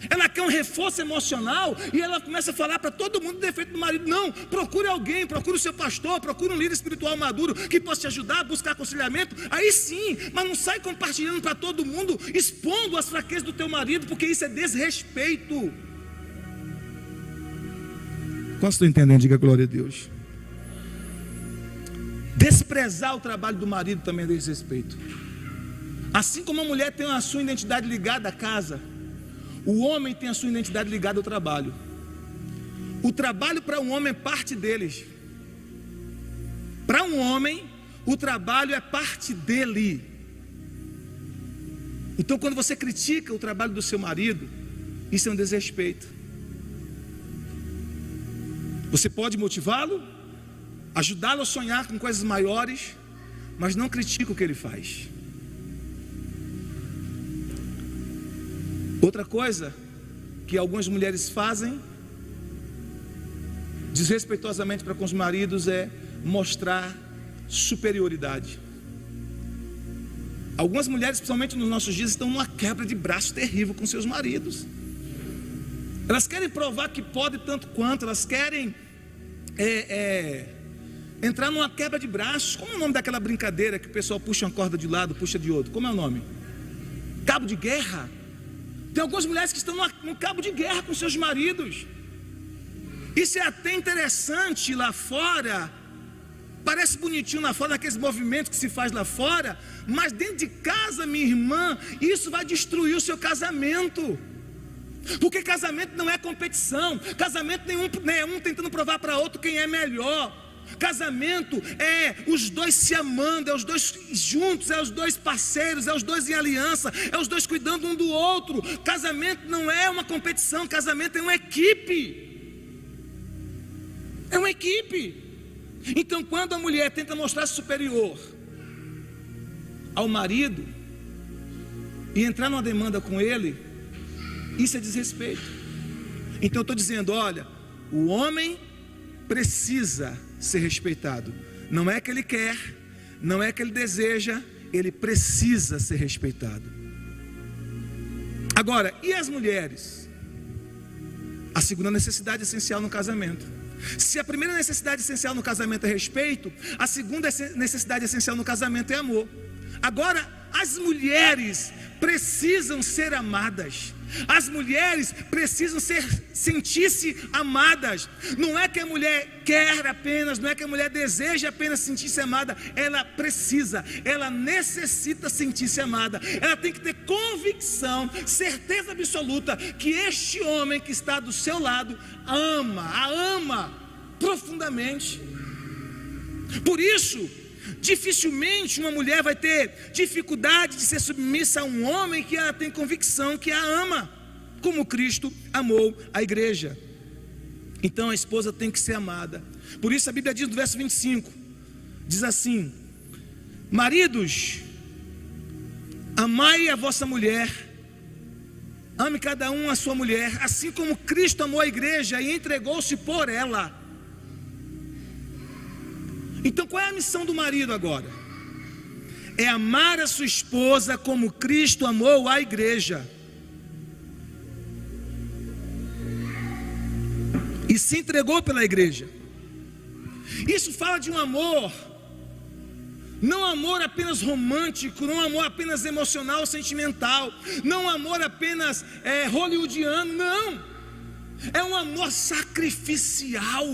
Ela quer um reforço emocional e ela começa a falar para todo mundo o defeito do marido. Não, procure alguém, procure o seu pastor, procure um líder espiritual maduro que possa te ajudar a buscar aconselhamento. Aí sim, mas não sai compartilhando para todo mundo, expondo as fraquezas do teu marido, porque isso é desrespeito. Quantos estão entendendo? Diga glória a Deus. Desprezar o trabalho do marido também é desrespeito. Assim como a mulher tem a sua identidade ligada à casa, o homem tem a sua identidade ligada ao trabalho. O trabalho para um homem é parte deles. Para um homem, o trabalho é parte dele. Então quando você critica o trabalho do seu marido, isso é um desrespeito. Você pode motivá-lo, ajudá-lo a sonhar com coisas maiores, mas não critica o que ele faz. Outra coisa que algumas mulheres fazem desrespeitosamente para com os maridos é mostrar superioridade. Algumas mulheres, principalmente nos nossos dias, estão numa quebra de braço terrível com seus maridos. Elas querem provar que pode tanto quanto, elas querem entrar numa quebra de braços. Como é o nome daquela brincadeira que o pessoal puxa uma corda de um lado, puxa de outro? Como é o nome? Cabo de guerra. Tem algumas mulheres que estão num cabo de guerra com seus maridos. Isso é até interessante lá fora. Parece bonitinho lá fora, aqueles movimentos que se faz lá fora. Mas dentro de casa, minha irmã, isso vai destruir o seu casamento. Porque casamento não é competição. Casamento não é um tentando provar para outro quem é melhor. Casamento é os dois se amando, é os dois juntos, é os dois parceiros, é os dois em aliança, é os dois cuidando um do outro. Casamento não é uma competição, casamento é uma equipe. É uma equipe. Então quando a mulher tenta mostrar-se superior ao marido e entrar numa demanda com ele, isso é desrespeito. Então eu estou dizendo, olha, o homem precisa ser respeitado. Não é que ele quer, não é que ele deseja, ele precisa ser respeitado. Agora, e as mulheres? A segunda necessidade essencial no casamento. Se a primeira necessidade essencial no casamento é respeito, a segunda necessidade essencial no casamento é amor. Agora, as mulheres precisam ser amadas. As mulheres precisam sentir-se amadas. Não é que a mulher quer apenas, não é que a mulher deseja apenas sentir-se amada. Ela precisa, ela necessita sentir-se amada. Ela tem que ter convicção, certeza absoluta que este homem que está do seu lado a ama profundamente. Por isso, dificilmente uma mulher vai ter dificuldade de ser submissa a um homem que ela tem convicção que a ama, como Cristo amou a igreja. Então a esposa tem que ser amada. Por isso a Bíblia diz no verso 25, diz assim: maridos, amai a vossa mulher, ame cada um a sua mulher, assim como Cristo amou a igreja e entregou-se por ela. Então qual é a missão do marido agora? É amar a sua esposa como Cristo amou a igreja e se entregou pela igreja. Isso fala de um amor, não amor apenas romântico, não amor apenas emocional, sentimental, não amor apenas hollywoodiano, não. É um amor sacrificial.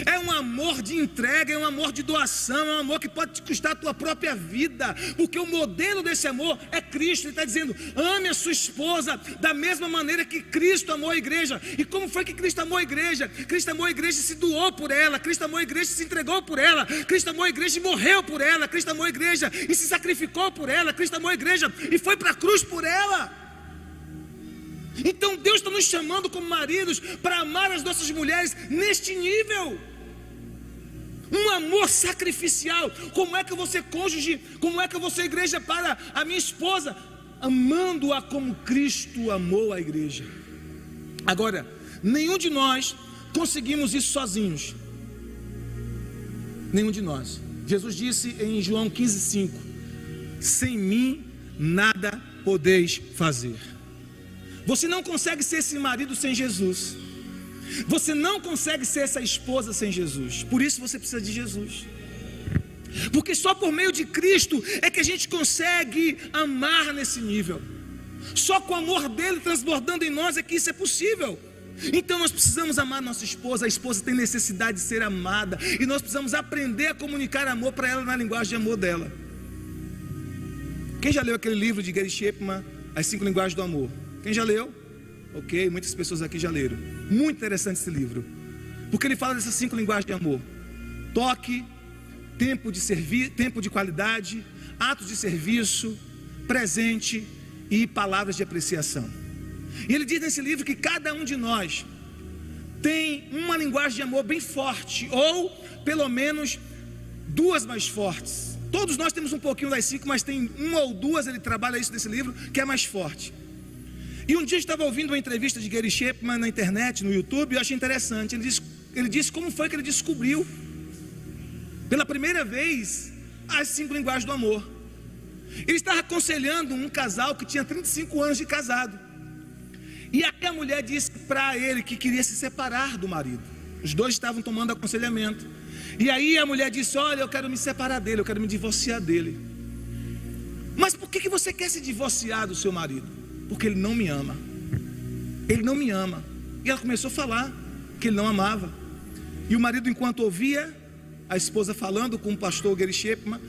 É um amor de entrega, é um amor de doação, é um amor que pode te custar a tua própria vida, porque o modelo desse amor é Cristo. Ele está dizendo: ame a sua esposa da mesma maneira que Cristo amou a igreja. E como foi que Cristo amou a igreja? Cristo amou a igreja e se doou por ela, Cristo amou a igreja e se entregou por ela, Cristo amou a igreja e morreu por ela, Cristo amou a igreja e se sacrificou por ela, Cristo amou a igreja e foi para a cruz por ela. Então Deus está nos chamando como maridos para amar as nossas mulheres neste nível. Um amor sacrificial. Como é que eu vou ser cônjuge? Como é que eu vou ser igreja para a minha esposa? Amando-a como Cristo amou a igreja. Agora, nenhum de nós conseguimos isso sozinhos. Nenhum de nós. Jesus disse em João 15,5: sem mim nada podeis fazer. Você não consegue ser esse marido sem Jesus. Você não consegue ser essa esposa sem Jesus. Por isso você precisa de Jesus. Porque só por meio de Cristo é que a gente consegue amar nesse nível. Só com o amor dele transbordando em nós é que isso é possível. Então nós precisamos amar nossa esposa. A esposa tem necessidade de ser amada, e nós precisamos aprender a comunicar amor para ela na linguagem de amor dela. Quem já leu aquele livro de Gary Chapman, As 5 Linguagens do Amor? Quem já leu? Ok, muitas pessoas aqui já leram. Muito interessante esse livro, porque ele fala dessas 5 linguagens de amor: toque, tempo de servir, tempo de qualidade, atos de serviço, presente e palavras de apreciação. E ele diz nesse livro que cada um de nós tem uma linguagem de amor bem forte, ou pelo menos 2 mais fortes. Todos nós temos um pouquinho das 5, mas tem 1 ou 2, ele trabalha isso nesse livro, que é mais forte. E um dia eu estava ouvindo uma entrevista de Gary Chapman na internet, no YouTube, e eu achei interessante. Ele disse como foi que ele descobriu pela primeira vez as 5 linguagens do amor. Ele estava aconselhando um casal que tinha 35 anos de casado. E aí a mulher disse para ele que queria se separar do marido. Os dois estavam tomando aconselhamento. E aí a mulher disse: olha, eu quero me separar dele, eu quero me divorciar dele. Mas por que você quer se divorciar do seu marido? Porque ele não me ama. Ele não me ama. E ela começou a falar que ele não amava. E o marido, enquanto ouvia a esposa falando com o pastor Gary Chapman,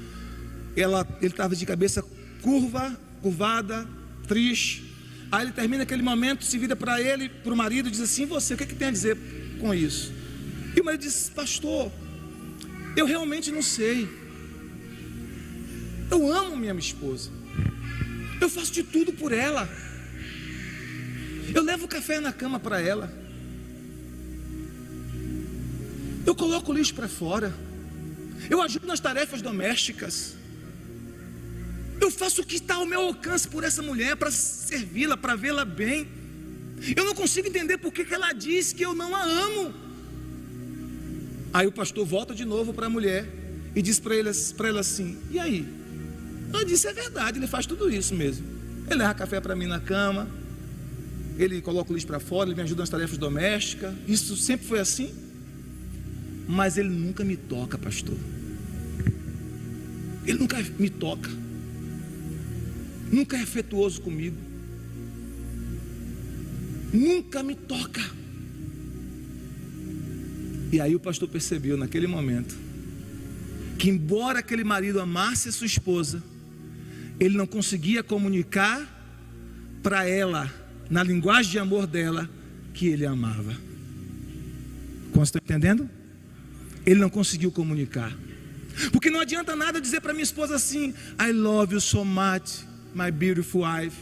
ele estava de cabeça curvada, triste. Aí ele termina aquele momento, se vira para ele, para o marido, e diz assim: você, o que tem a dizer com isso? E o marido diz: pastor, eu realmente não sei. Eu amo minha esposa, eu faço de tudo por ela, eu levo café na cama para ela, eu coloco o lixo para fora, eu ajudo nas tarefas domésticas, eu faço o que está ao meu alcance por essa mulher, para servi-la, para vê-la bem. Eu não consigo entender por que ela diz que eu não a amo. Aí o pastor volta de novo para a mulher e diz para ela assim: e aí? Ela disse: é verdade, ele faz tudo isso mesmo. Ele leva café para mim na cama, ele coloca o lixo para fora, ele me ajuda nas tarefas domésticas. Isso sempre foi assim. Mas ele nunca me toca, pastor. Ele nunca me toca. Nunca é afetuoso comigo. Nunca me toca. E aí o pastor percebeu naquele momento que, embora aquele marido amasse a sua esposa, ele não conseguia comunicar para ela, na linguagem de amor dela, que ele a amava. Como estão entendendo? Ele não conseguiu comunicar. Porque não adianta nada dizer para minha esposa assim: I love you so much, my beautiful wife.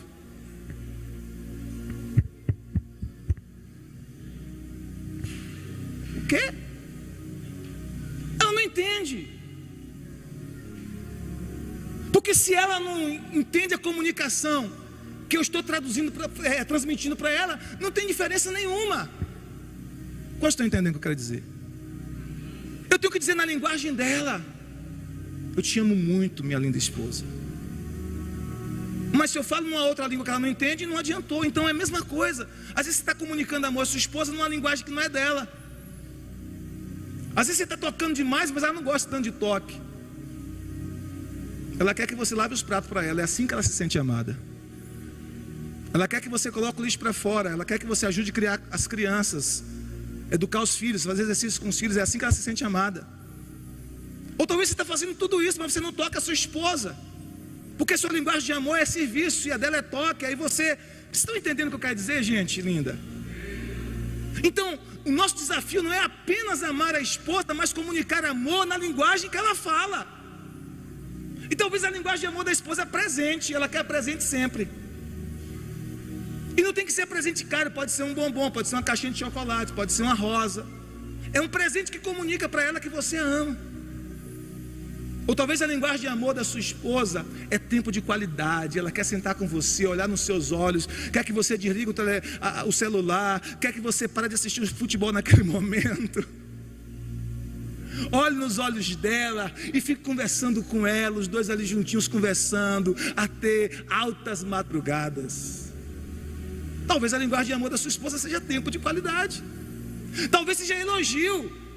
O quê? Ela não entende. Porque se ela não entende a comunicação que eu estou transmitindo para ela, não tem diferença nenhuma. Quantos estão entendendo o que eu quero dizer? Eu tenho que dizer na linguagem dela: eu te amo muito, minha linda esposa. Mas se eu falo numa outra língua que ela não entende, não adiantou. Então é a mesma coisa. Às vezes você está comunicando amor à sua esposa numa linguagem que não é dela. Às vezes você está tocando demais, mas ela não gosta tanto de toque. Ela quer que você lave os pratos para ela. É assim que ela se sente amada. Ela quer que você coloque o lixo para fora. Ela quer que você ajude a criar as crianças, educar os filhos, fazer exercícios com os filhos. É assim que ela se sente amada. Ou talvez você está fazendo tudo isso, mas você não toca a sua esposa, porque a sua linguagem de amor é serviço e a dela é toque. Aí vocês estão entendendo o que eu quero dizer, gente linda? Então, o nosso desafio não é apenas amar a esposa, mas comunicar amor na linguagem que ela fala. E talvez a linguagem de amor da esposa é presente. Ela quer presente sempre. E não tem que ser presente caro. Pode ser um bombom, pode ser uma caixinha de chocolate, pode ser uma rosa. É um presente que comunica para ela que você ama. Ou talvez a linguagem de amor da sua esposa é tempo de qualidade. Ela quer sentar com você, olhar nos seus olhos, quer que você desligue o celular, quer que você pare de assistir o futebol naquele momento. Olhe nos olhos dela e fique conversando com ela, os dois ali juntinhos conversando até altas madrugadas. Talvez a linguagem de amor da sua esposa seja tempo de qualidade. Talvez seja elogio.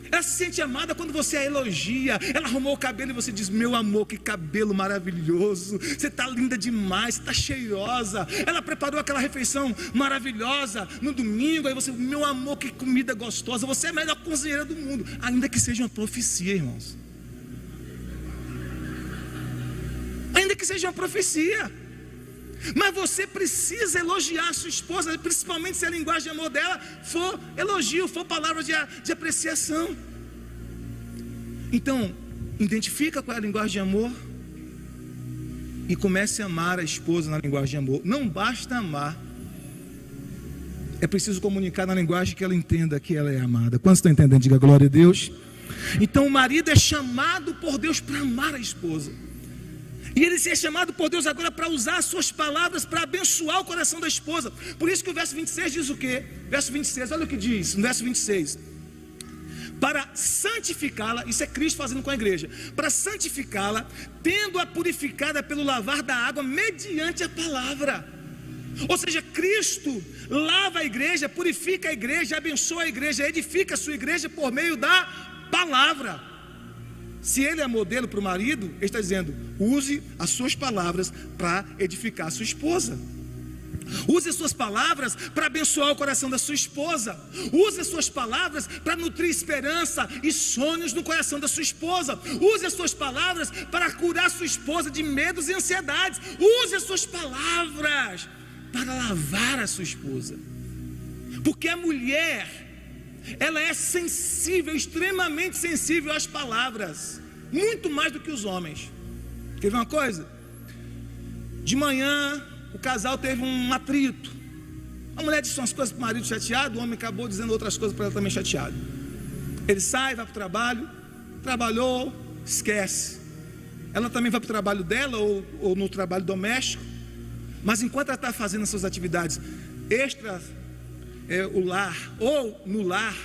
Ela se sente amada quando você a elogia. Ela arrumou o cabelo e você diz: meu amor, que cabelo maravilhoso, você está linda demais, você está cheirosa. Ela preparou aquela refeição maravilhosa no domingo. Aí você: meu amor, que comida gostosa, você é a melhor cozinheira do mundo. Ainda que seja uma profecia, irmãos. Ainda que seja uma profecia. Mas você precisa elogiar a sua esposa, principalmente se a linguagem de amor dela for elogio, for palavra de apreciação. Então, identifica qual é a linguagem de amor e comece a amar a esposa na linguagem de amor. Não basta amar, é preciso comunicar na linguagem que ela entenda que ela é amada. Quantos estão entendendo? Diga glória a Deus. Então o marido é chamado por Deus para amar a esposa. E ele é chamado por Deus agora para usar as suas palavras para abençoar o coração da esposa. Por isso que o verso 26 diz o quê? Verso 26, olha o que diz no verso 26. Para santificá-la, isso é Cristo fazendo com a igreja. Para santificá-la, tendo-a purificada pelo lavar da água mediante a palavra. Ou seja, Cristo lava a igreja, purifica a igreja, abençoa a igreja, edifica a sua igreja por meio da palavra. Se ele é modelo para o marido, ele está dizendo: use as suas palavras para edificar a sua esposa. Use as suas palavras para abençoar o coração da sua esposa. Use as suas palavras para nutrir esperança e sonhos no coração da sua esposa. Use as suas palavras para curar a sua esposa de medos e ansiedades. Use as suas palavras para lavar a sua esposa. Porque a mulher, ela é sensível, extremamente sensível às palavras, muito mais do que os homens. Quer ver uma coisa? De manhã o casal teve um atrito. A mulher disse umas coisas para o marido chateado, o homem acabou dizendo outras coisas para ela também chateado. Ele sai, vai para o trabalho, trabalhou, esquece. Ela também vai para o trabalho dela ou no trabalho doméstico. Mas enquanto ela está fazendo as suas atividades extra o lar ou no lar,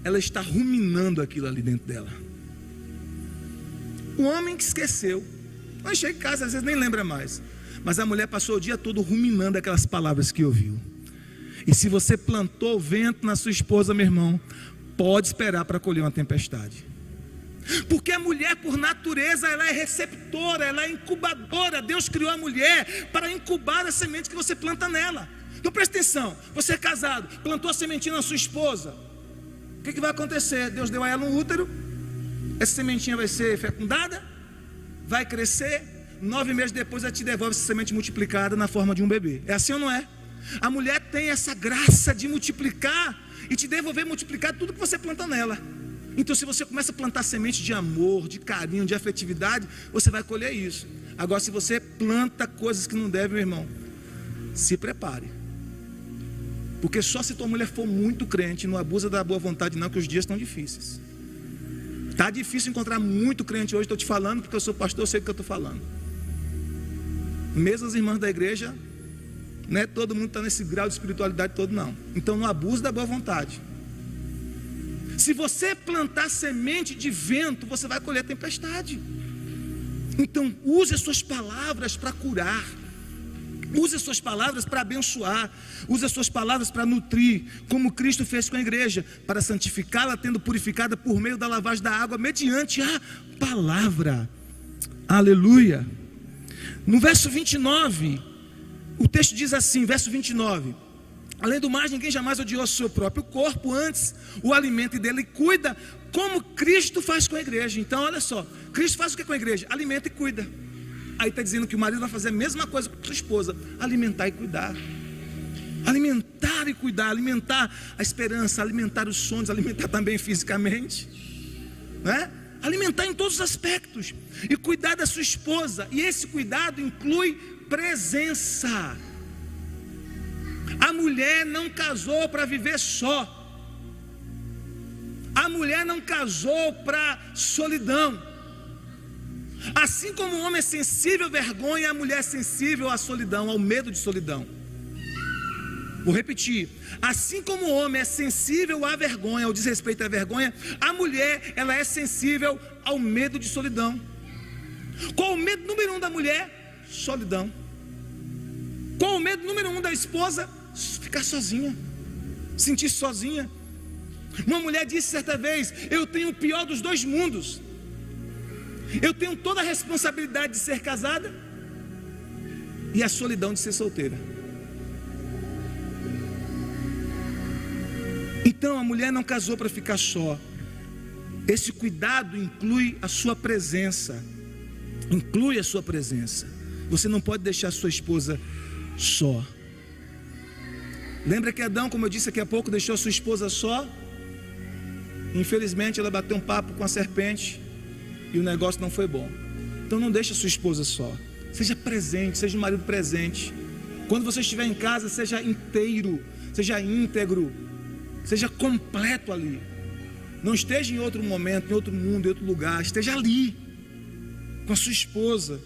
ela está ruminando aquilo ali dentro dela. O homem que esqueceu, quando chega em casa às vezes nem lembra mais, mas a mulher passou o dia todo ruminando aquelas palavras que ouviu. E se você plantou o vento na sua esposa, meu irmão, pode esperar para colher uma tempestade. Porque a mulher, por natureza, ela é receptora, ela é incubadora. Deus criou a mulher para incubar a semente que você planta nela. Então presta atenção, você é casado, plantou a sementinha na sua esposa, o que vai acontecer? Deus deu a ela um útero, essa sementinha vai ser fecundada, vai crescer, 9 meses depois ela te devolve essa semente multiplicada na forma de um bebê. É assim ou não é? A mulher tem essa graça de multiplicar e te devolver multiplicar tudo que você planta nela. Então se você começa a plantar semente de amor, de carinho, de afetividade, você vai colher isso. Agora se você planta coisas que não deve, meu irmão, se prepare. Porque só se tua mulher for muito crente, não abusa da boa vontade não, que os dias estão difíceis. Está difícil encontrar muito crente hoje, estou te falando, porque eu sou pastor, eu sei o que eu estou falando. Mesmo as irmãs da igreja, não é todo mundo está nesse grau de espiritualidade todo não. Então não abuse da boa vontade. Se você plantar semente de vento, você vai colher tempestade. Então use as suas palavras para curar, use as suas palavras para abençoar, use as suas palavras para nutrir, como Cristo fez com a igreja, para santificá-la, tendo purificada por meio da lavagem da água, mediante a palavra. Aleluia. No verso 29, o texto diz assim, verso 29: além do mais, ninguém jamais odiou o seu próprio corpo, antes o alimenta e dele cuida, como Cristo faz com a igreja. Então olha só, Cristo faz o que com a igreja? Alimenta e cuida. Aí está dizendo que o marido vai fazer a mesma coisa com a sua esposa, alimentar e cuidar. Alimentar e cuidar, alimentar a esperança, alimentar os sonhos, alimentar também fisicamente, né? Alimentar em todos os aspectos e cuidar da sua esposa. E esse cuidado inclui presença. A mulher não casou para viver só. A mulher não casou para solidão. Assim como o homem é sensível à vergonha, a mulher é sensível à solidão, ao medo de solidão. Vou repetir. Assim como o homem é sensível à vergonha, ao desrespeito à vergonha, a mulher, ela é sensível ao medo de solidão. Qual o medo número 1 da mulher? Solidão. Qual o medo número 1 da esposa? Ficar sozinha, sentir sozinha. Uma mulher disse certa vez: eu tenho o pior dos dois mundos. Eu tenho toda a responsabilidade de ser casada e a solidão de ser solteira. Então a mulher não casou para ficar só. Esse cuidado inclui a sua presença. Inclui a sua presença. Você não pode deixar a sua esposa só. Lembra que Adão, como eu disse aqui a pouco, deixou a sua esposa só? Infelizmente ela bateu um papo com a serpente e o negócio não foi bom. Então não deixe a sua esposa só. Seja presente, seja um marido presente. Quando você estiver em casa, seja inteiro, seja íntegro, seja completo ali. Não esteja em outro momento, em outro mundo, em outro lugar. Esteja ali, com a sua esposa,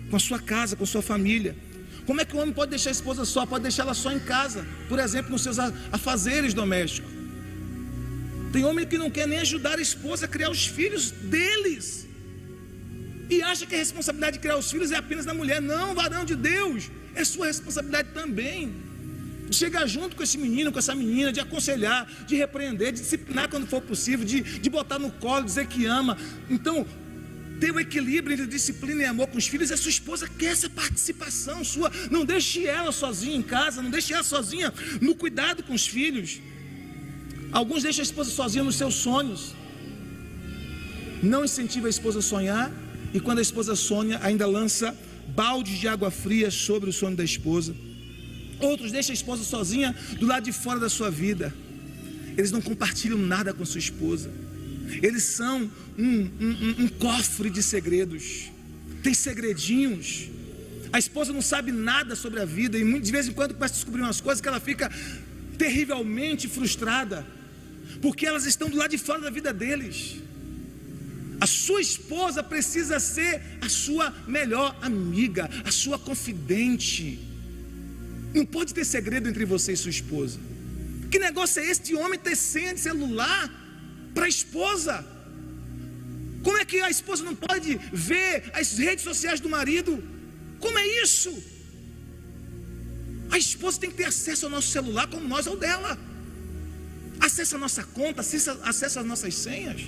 com a sua casa, com a sua família. Como é que o homem pode deixar a esposa só? Pode deixar ela só em casa, por exemplo, nos seus afazeres domésticos. Tem homem que não quer nem ajudar a esposa a criar os filhos deles, e acha que a responsabilidade de criar os filhos é apenas da mulher. Não, varão de Deus, é sua responsabilidade também. De chegar junto com esse menino, com essa menina, de aconselhar, de repreender, de disciplinar quando for possível, de botar no colo, dizer que ama. Então, ter o equilíbrio entre disciplina e amor com os filhos. A sua esposa quer essa participação sua. Não deixe ela sozinha em casa, não deixe ela sozinha no cuidado com os filhos. Alguns deixam a esposa sozinha nos seus sonhos. Não incentiva a esposa a sonhar, e quando a esposa sonha, ainda lança baldes de água fria sobre o sonho da esposa. Outros deixam a esposa sozinha do lado de fora da sua vida. Eles não compartilham nada com a sua esposa. Eles são um cofre de segredos. Tem segredinhos. A esposa não sabe nada sobre a vida, e de vez em quando começa a descobrir umas coisas que ela fica terrivelmente frustrada, porque elas estão do lado de fora da vida deles. A sua esposa precisa ser a sua melhor amiga, a sua confidente. Não pode ter segredo entre você e sua esposa. Que negócio é esse de homem ter senha de celular? para a esposa. Como é que a esposa não pode ver as redes sociais do marido? Como é isso? A esposa tem que ter acesso ao nosso celular como nós ao dela. Acesso à nossa conta, acesso às nossas senhas.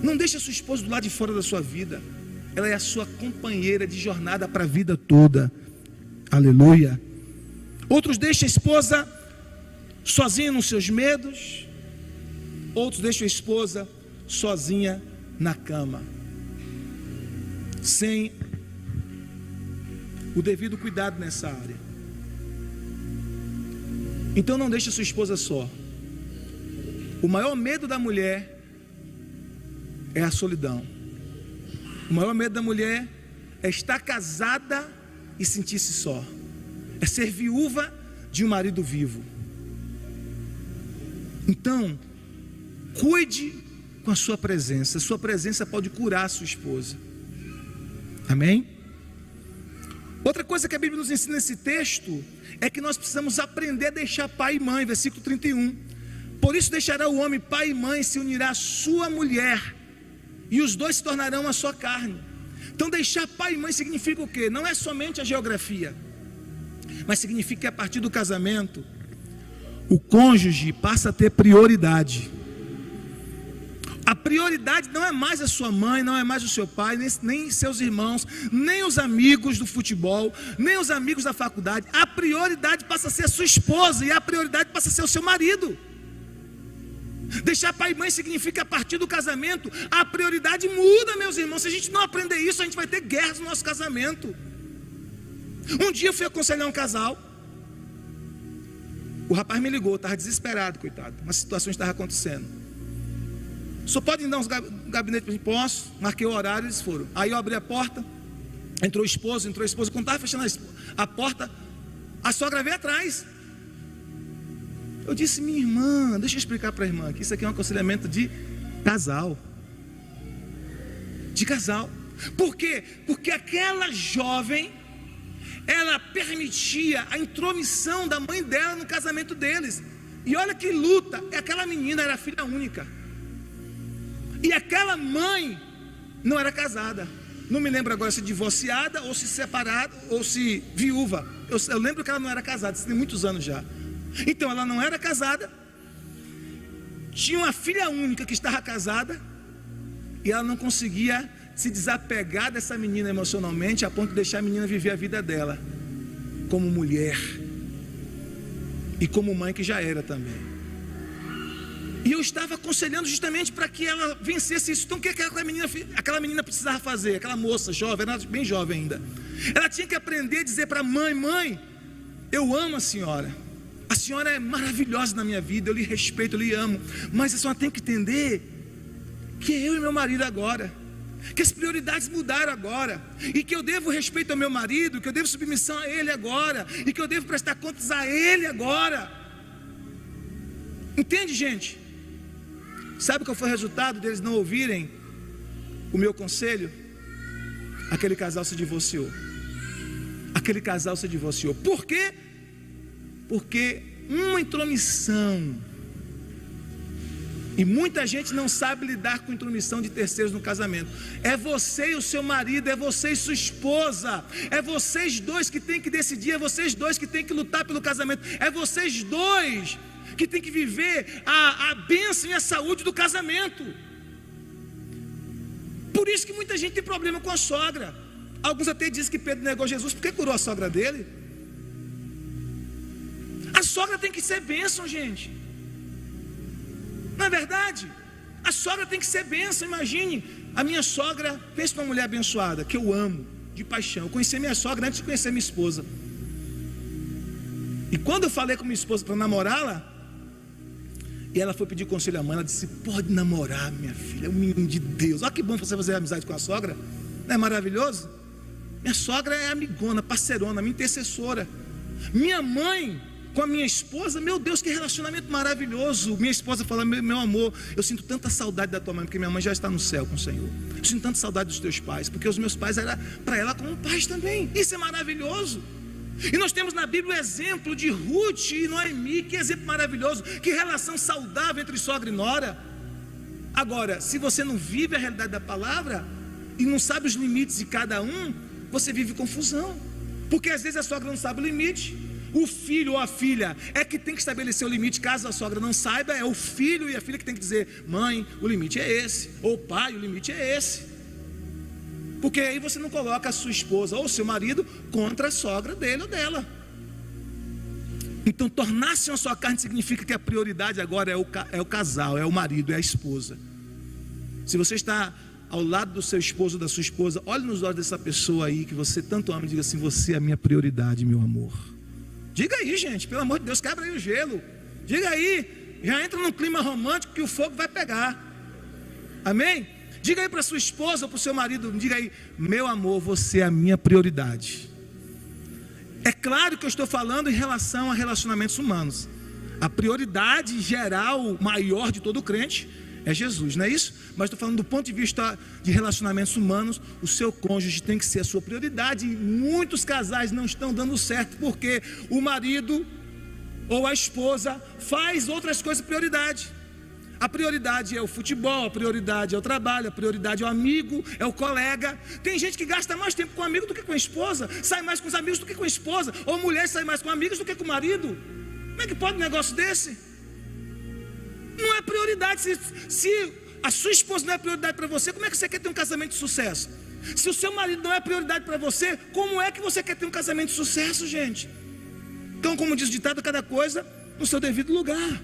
Não deixe a sua esposa do lado de fora da sua vida. Ela é a sua companheira de jornada para a vida toda. Aleluia. Outros deixam a esposa sozinha nos seus medos. Outros deixam a esposa sozinha na cama, sem o devido cuidado nessa área. Então não deixe a sua esposa só. O maior medo da mulher é a solidão. O maior medo da mulher é estar casada e sentir-se só. É ser viúva de um marido vivo. Então, cuide com a sua presença. A sua presença pode curar a sua esposa. Amém? Outra coisa que a Bíblia nos ensina nesse texto é que nós precisamos aprender a deixar pai e mãe. Versículo 31. Por isso deixará o homem pai e mãe, se unirá à sua mulher, e os dois se tornarão uma só carne. Então deixar pai e mãe significa o quê? Não é somente a geografia, mas significa que a partir do casamento o cônjuge passa a ter prioridade. A prioridade não é mais a sua mãe, não é mais o seu pai, nem seus irmãos, nem os amigos do futebol, nem os amigos da faculdade. A prioridade passa a ser a sua esposa, e a prioridade passa a ser o seu marido. Deixar pai e mãe significa que a partir do casamento a prioridade muda, meus irmãos. Se a gente não aprender isso, a gente vai ter guerras no nosso casamento. Um dia eu fui aconselhar um casal. O rapaz me ligou, estava desesperado, coitado. Uma situação estava acontecendo. Só pode dar uns gabinetes para mim? Posso. Marquei o horário, eles foram. Aí eu abri a porta, entrou a esposa. Quando estava fechando a porta, a sogra veio atrás. Eu disse: minha irmã, deixa eu explicar para a irmã que isso aqui é um aconselhamento de casal. De casal. Por quê? Porque aquela jovem, ela permitia a intromissão da mãe dela no casamento deles. E olha que luta. Aquela menina era filha única. E aquela mãe não era casada. Não me lembro agora se divorciada, ou se separada, ou se viúva. Eu lembro que ela não era casada, isso tem muitos anos já. Então ela não era casada, tinha uma filha única que estava casada, e ela não conseguia se desapegar dessa menina emocionalmente, a ponto de deixar a menina viver a vida dela como mulher e como mãe, que já era também. E eu estava aconselhando justamente para que ela vencesse isso. Então o que aquela menina precisava fazer? Aquela moça jovem, era bem jovem ainda. Ela tinha que aprender a dizer para a mãe: mãe, eu amo a senhora. A senhora é maravilhosa na minha vida, eu lhe respeito, eu lhe amo. Mas a senhora tem que entender que eu e meu marido agora, que as prioridades mudaram agora, e que eu devo respeito ao meu marido, que eu devo submissão a ele agora, e que eu devo prestar contas a ele agora. Entende, gente? Sabe qual foi o resultado deles não ouvirem o meu conselho? Aquele casal se divorciou. Aquele casal se divorciou. Por quê? Porque uma intromissão. E muita gente não sabe lidar com intromissão de terceiros no casamento. É você e o seu marido, é você e sua esposa, é vocês dois que tem que decidir, é vocês dois que tem que lutar pelo casamento, é vocês dois que tem que viver a bênção e a saúde do casamento. Por isso que muita gente tem problema com a sogra. Alguns até dizem que Pedro negou Jesus porque curou a sogra dele. A sogra tem que ser bênção, gente. Não é verdade? A sogra tem que ser bênção. Imagine, a minha sogra, pensa numa mulher abençoada, que eu amo de paixão. Eu conheci minha sogra antes de conhecer minha esposa. E quando eu falei com minha esposa para namorá-la, e ela foi pedir conselho à mãe, ela disse: pode namorar, minha filha, é um menino de Deus. Olha que bom você fazer amizade com a sogra. Não é maravilhoso? Minha sogra é amigona, parceirona, minha intercessora. Minha mãe com a minha esposa, meu Deus, que relacionamento maravilhoso. Minha esposa fala: meu amor, eu sinto tanta saudade da tua mãe, porque minha mãe já está no céu com o Senhor. Eu sinto tanta saudade dos teus pais, porque os meus pais eram para ela como pais também. Isso é maravilhoso. E nós temos na Bíblia o exemplo de Ruth e Noemi, que exemplo maravilhoso, que relação saudável entre sogra e nora. Agora, se você não vive a realidade da palavra e não sabe os limites de cada um, você vive confusão, porque às vezes a sogra não sabe o limite, o filho ou a filha é que tem que estabelecer o limite. Caso a sogra não saiba, é o filho e a filha que tem que dizer: mãe, o limite é esse, ou pai, o limite é esse. Porque aí você não coloca a sua esposa ou seu marido contra a sogra dele ou dela. Então, tornar-se uma só carne significa que a prioridade agora é o casal, é o marido, é a esposa. Se você está ao lado do seu esposo ou da sua esposa, olhe nos olhos dessa pessoa aí que você tanto ama e diga assim: você é a minha prioridade, meu amor. Diga aí, gente, pelo amor de Deus, quebra aí o gelo. Diga aí, já entra num clima romântico que o fogo vai pegar. Amém? Diga aí para sua esposa ou para o seu marido, diga aí: meu amor, você é a minha prioridade. É claro que eu estou falando em relação a relacionamentos humanos. A prioridade geral, maior de todo crente, é Jesus, não é isso? Mas estou falando do ponto de vista de relacionamentos humanos, o seu cônjuge tem que ser a sua prioridade. E muitos casais não estão dando certo, porque o marido ou a esposa faz outras coisas prioridade. A prioridade é o futebol, a prioridade é o trabalho, a prioridade é o amigo, é o colega. Tem gente que gasta mais tempo com o amigo do que com a esposa, sai mais com os amigos do que com a esposa, ou mulher sai mais com amigos do que com o marido. Como é que pode um negócio desse? Não é prioridade. Se a sua esposa não é prioridade para você, como é que você quer ter um casamento de sucesso? Se o seu marido não é prioridade para você, como é que você quer ter um casamento de sucesso, gente? Então, como diz o ditado, cada coisa no seu devido lugar.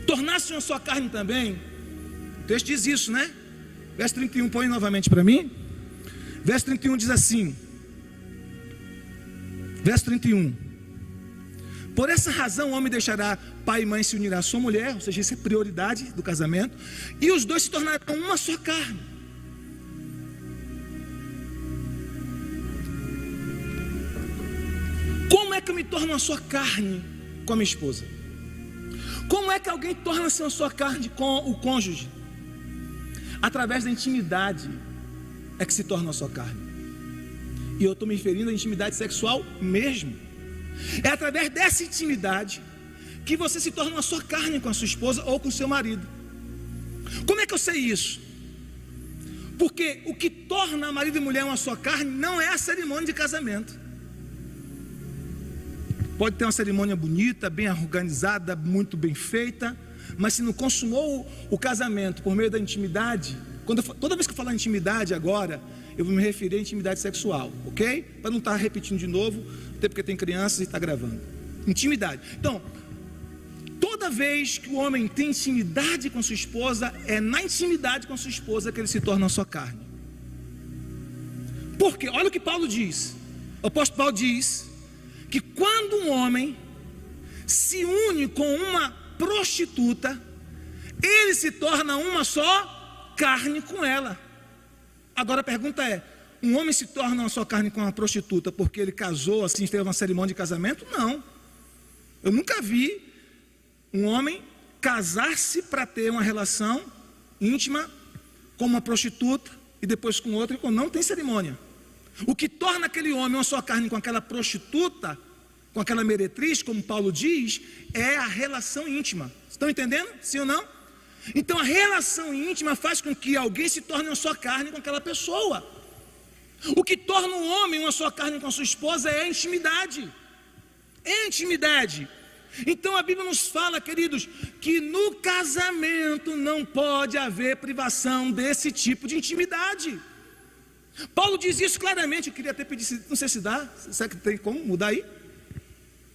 Tornar-se uma só carne também, o texto diz isso, né? Verso 31, põe novamente para mim. Verso 31 diz assim: verso 31: por essa razão o homem deixará pai e mãe, se unirá à sua mulher, ou seja, isso é prioridade do casamento, e os dois se tornarão uma só carne. Como é que eu me torno uma só carne com a minha esposa? Como é que alguém torna-se uma só carne com o cônjuge? Através da intimidade é que se torna uma só carne. E eu estou me referindo à intimidade sexual mesmo. É através dessa intimidade que você se torna uma só carne com a sua esposa ou com o seu marido. Como é que eu sei isso? Porque o que torna marido e mulher uma só carne não é a cerimônia de casamento. Pode ter uma cerimônia bonita, bem organizada, muito bem feita, mas se não consumou o casamento por meio da intimidade, toda vez que eu falar intimidade agora, eu vou me referir à intimidade sexual, ok? Para não estar repetindo de novo, até porque tem crianças e está gravando. Intimidade. Então, toda vez que o homem tem intimidade com sua esposa, é na intimidade com sua esposa que ele se torna a sua carne. Porque, olha o que Paulo diz. O apóstolo Paulo diz que quando um homem se une com uma prostituta, ele se torna uma só carne com ela. Agora a pergunta é: um homem se torna uma só carne com uma prostituta porque ele casou, assim, teve uma cerimônia de casamento? Não. Eu nunca vi um homem casar-se para ter uma relação íntima com uma prostituta e depois com outra, e não tem cerimônia. O que torna aquele homem uma só carne com aquela prostituta, com aquela meretriz, como Paulo diz, é a relação íntima. Estão entendendo? Sim ou não? Então a relação íntima faz com que alguém se torne uma só carne com aquela pessoa. O que torna um homem uma só carne com a sua esposa é a intimidade. É a intimidade. Então a Bíblia nos fala, queridos, que no casamento não pode haver privação desse tipo de intimidade. Paulo diz isso claramente. Eu queria até pedir, não sei se dá. Será que tem como mudar aí?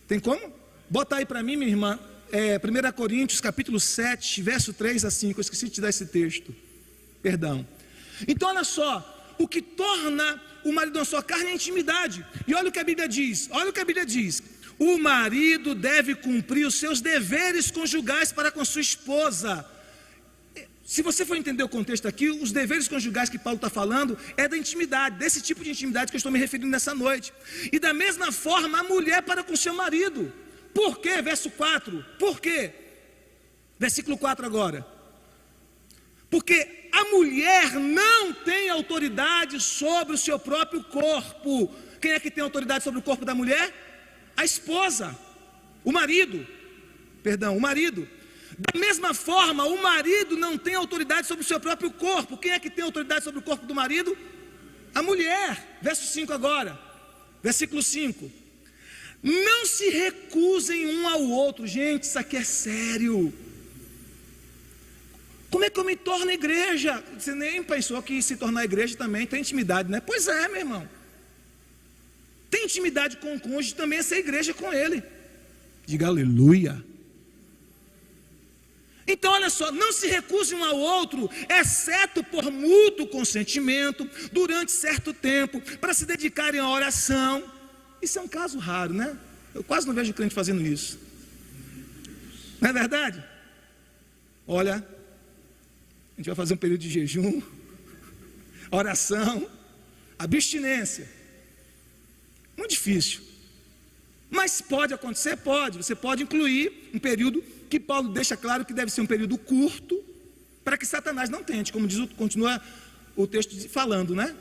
Tem como? Bota aí para mim, minha irmã. 1 Coríntios capítulo 7, verso 3 a 5. Eu esqueci de te dar esse texto. Perdão. Então olha só, o que torna o marido uma só carne é a intimidade. E olha o que a Bíblia diz. Olha o que a Bíblia diz. O marido deve cumprir os seus deveres conjugais para com sua esposa. Se você for entender o contexto aqui, os deveres conjugais que Paulo está falando é da intimidade, desse tipo de intimidade que eu estou me referindo nessa noite. E da mesma forma, a mulher para com seu marido. Por quê? Verso 4. Por quê? Versículo 4 agora. Porque a mulher não tem autoridade sobre o seu próprio corpo. quem é que tem autoridade sobre o corpo da mulher? A esposa, o marido. Da mesma forma, o marido não tem autoridade sobre o seu próprio corpo. Quem é que tem autoridade sobre o corpo do marido? A mulher. Verso 5 agora. Versículo 5. Não se recusem um ao outro. Gente, isso aqui é sério. Como é que eu me torno igreja? Você nem pensou que se tornar igreja também tem intimidade, né? Pois é, meu irmão. Tem intimidade com o cônjuge, também é ser igreja com ele. Diga aleluia. Então olha só, não se recuse um ao outro, exceto por mútuo consentimento, durante certo tempo, para se dedicarem à oração. Isso é um caso raro, né? Eu quase não vejo crente fazendo isso. Não é verdade? Olha, a gente vai fazer um período de jejum, oração, abstinência. Muito difícil. Mas pode acontecer? Pode. Você pode incluir um período que Paulo deixa claro que deve ser um período curto, para que Satanás não tente, como continua o texto falando, né?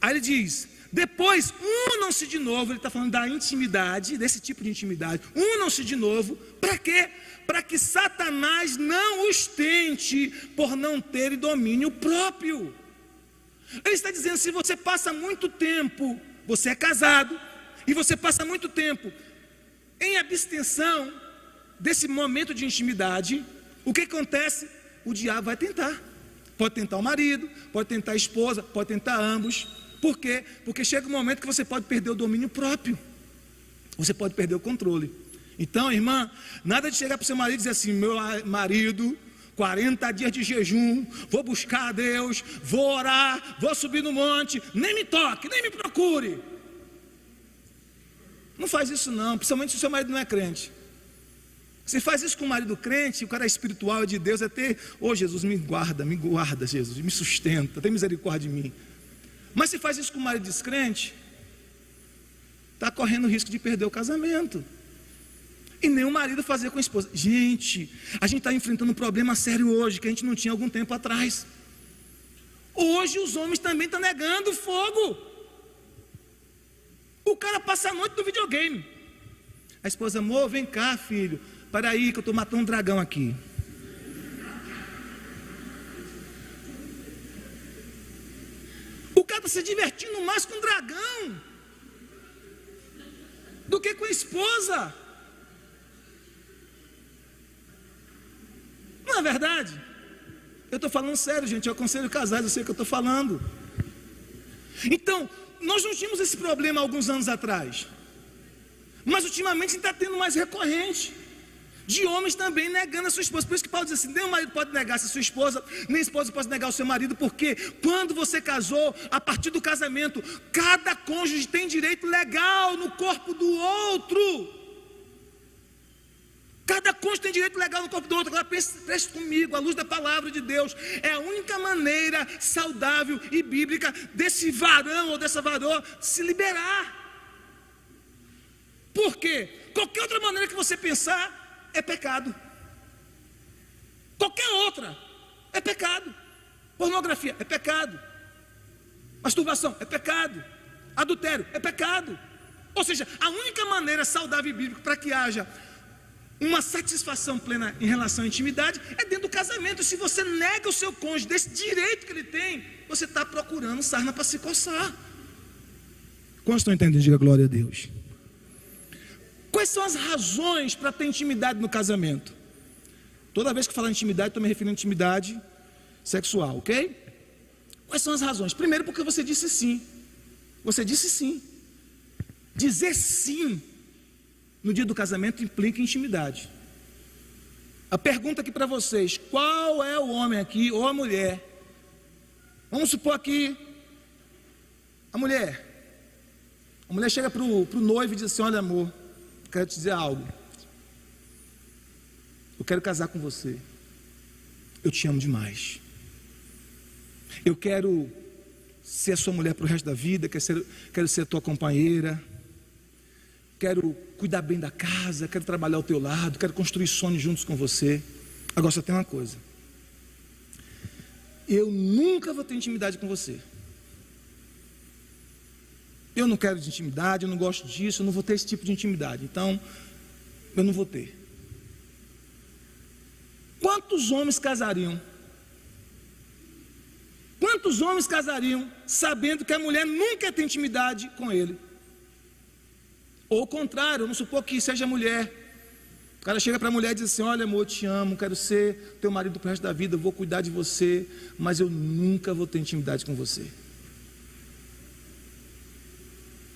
Aí ele diz, depois unam-se de novo. Ele está falando da intimidade, desse tipo de intimidade. Unam-se de novo, para quê? Para que Satanás não os tente por não terem domínio próprio. Ele está dizendo, se você passa muito tempo, você é casado, e você passa muito tempo em abstenção desse momento de intimidade, o que acontece? O diabo vai tentar. Pode tentar o marido, pode tentar a esposa, pode tentar ambos. Por quê? Porque chega um momento que você pode perder o domínio próprio. Você pode perder o controle. Então, irmã, nada de chegar para o seu marido e dizer assim, meu marido, 40 dias de jejum, vou buscar a Deus, vou orar, vou subir no monte, nem me toque, nem me procure. Não faz isso não, principalmente se o seu marido não é crente. Você faz isso com o marido crente, o cara é espiritual, é de Deus, é ter, Jesus, me guarda, Jesus, me sustenta, tem misericórdia de mim. Mas se faz isso com o marido descrente, está correndo o risco de perder o casamento. E nem o marido fazer com a esposa. Gente, a gente está enfrentando um problema sério hoje, que a gente não tinha algum tempo atrás. Hoje os homens também estão negando o fogo. O cara passa a noite no videogame. A esposa, amor, vem cá, filho. Para aí que eu estou matando um dragão aqui. O cara está se divertindo mais com um dragão do que com a esposa. Não é verdade? Eu estou falando sério, gente. Eu aconselho casais, eu sei o que eu estou falando. Então, nós não tínhamos esse problema há alguns anos atrás. Mas ultimamente está tendo mais recorrente. De homens também negando a sua esposa. Por isso que Paulo diz assim, nem o marido pode negar-se a sua esposa, nem a esposa pode negar o seu marido. Porque quando você casou, a partir do casamento, cada cônjuge tem direito legal no corpo do outro. Cada cônjuge tem direito legal no corpo do outro. Agora preste comigo, à luz da palavra de Deus, é a única maneira saudável e bíblica desse varão ou dessa varoa se liberar. Por quê? Qualquer outra maneira que você pensar é pecado. Qualquer outra é pecado. Pornografia é pecado. Masturbação é pecado. Adultério é pecado. Ou seja, a única maneira saudável e bíblica para que haja uma satisfação plena em relação à intimidade é dentro do casamento. Se você nega o seu cônjuge desse direito que ele tem, você está procurando sarna para se coçar. Quantos estão entendendo? Diga glória a Deus. Quais são as razões para ter intimidade no casamento? Toda vez que eu falar intimidade, estou me referindo a intimidade sexual, ok? Quais são as razões? Primeiro, porque você disse sim. Você disse sim. Dizer sim no dia do casamento implica intimidade. A pergunta aqui para vocês: qual é o homem aqui ou a mulher? Vamos supor aqui a mulher chega para o noivo e diz assim: olha, amor, quero te dizer algo. Eu quero casar com você. Eu te amo demais. Eu quero ser a sua mulher para o resto da vida. Quero ser a tua companheira. Quero cuidar bem da casa. Quero trabalhar ao teu lado. Quero construir sonhos juntos com você. Agora só tem uma coisa: eu nunca vou ter intimidade com você. eu não quero de intimidade, eu não gosto disso, eu não vou ter esse tipo de intimidade, então eu não vou ter. Quantos homens casariam? Quantos homens casariam sabendo que a mulher nunca tem intimidade com ele? Ou o contrário, vamos supor que seja mulher. O cara chega para a mulher e diz assim: olha amor, eu te amo, quero ser teu marido pro resto da vida, eu vou cuidar de você, mas eu nunca vou ter intimidade com você.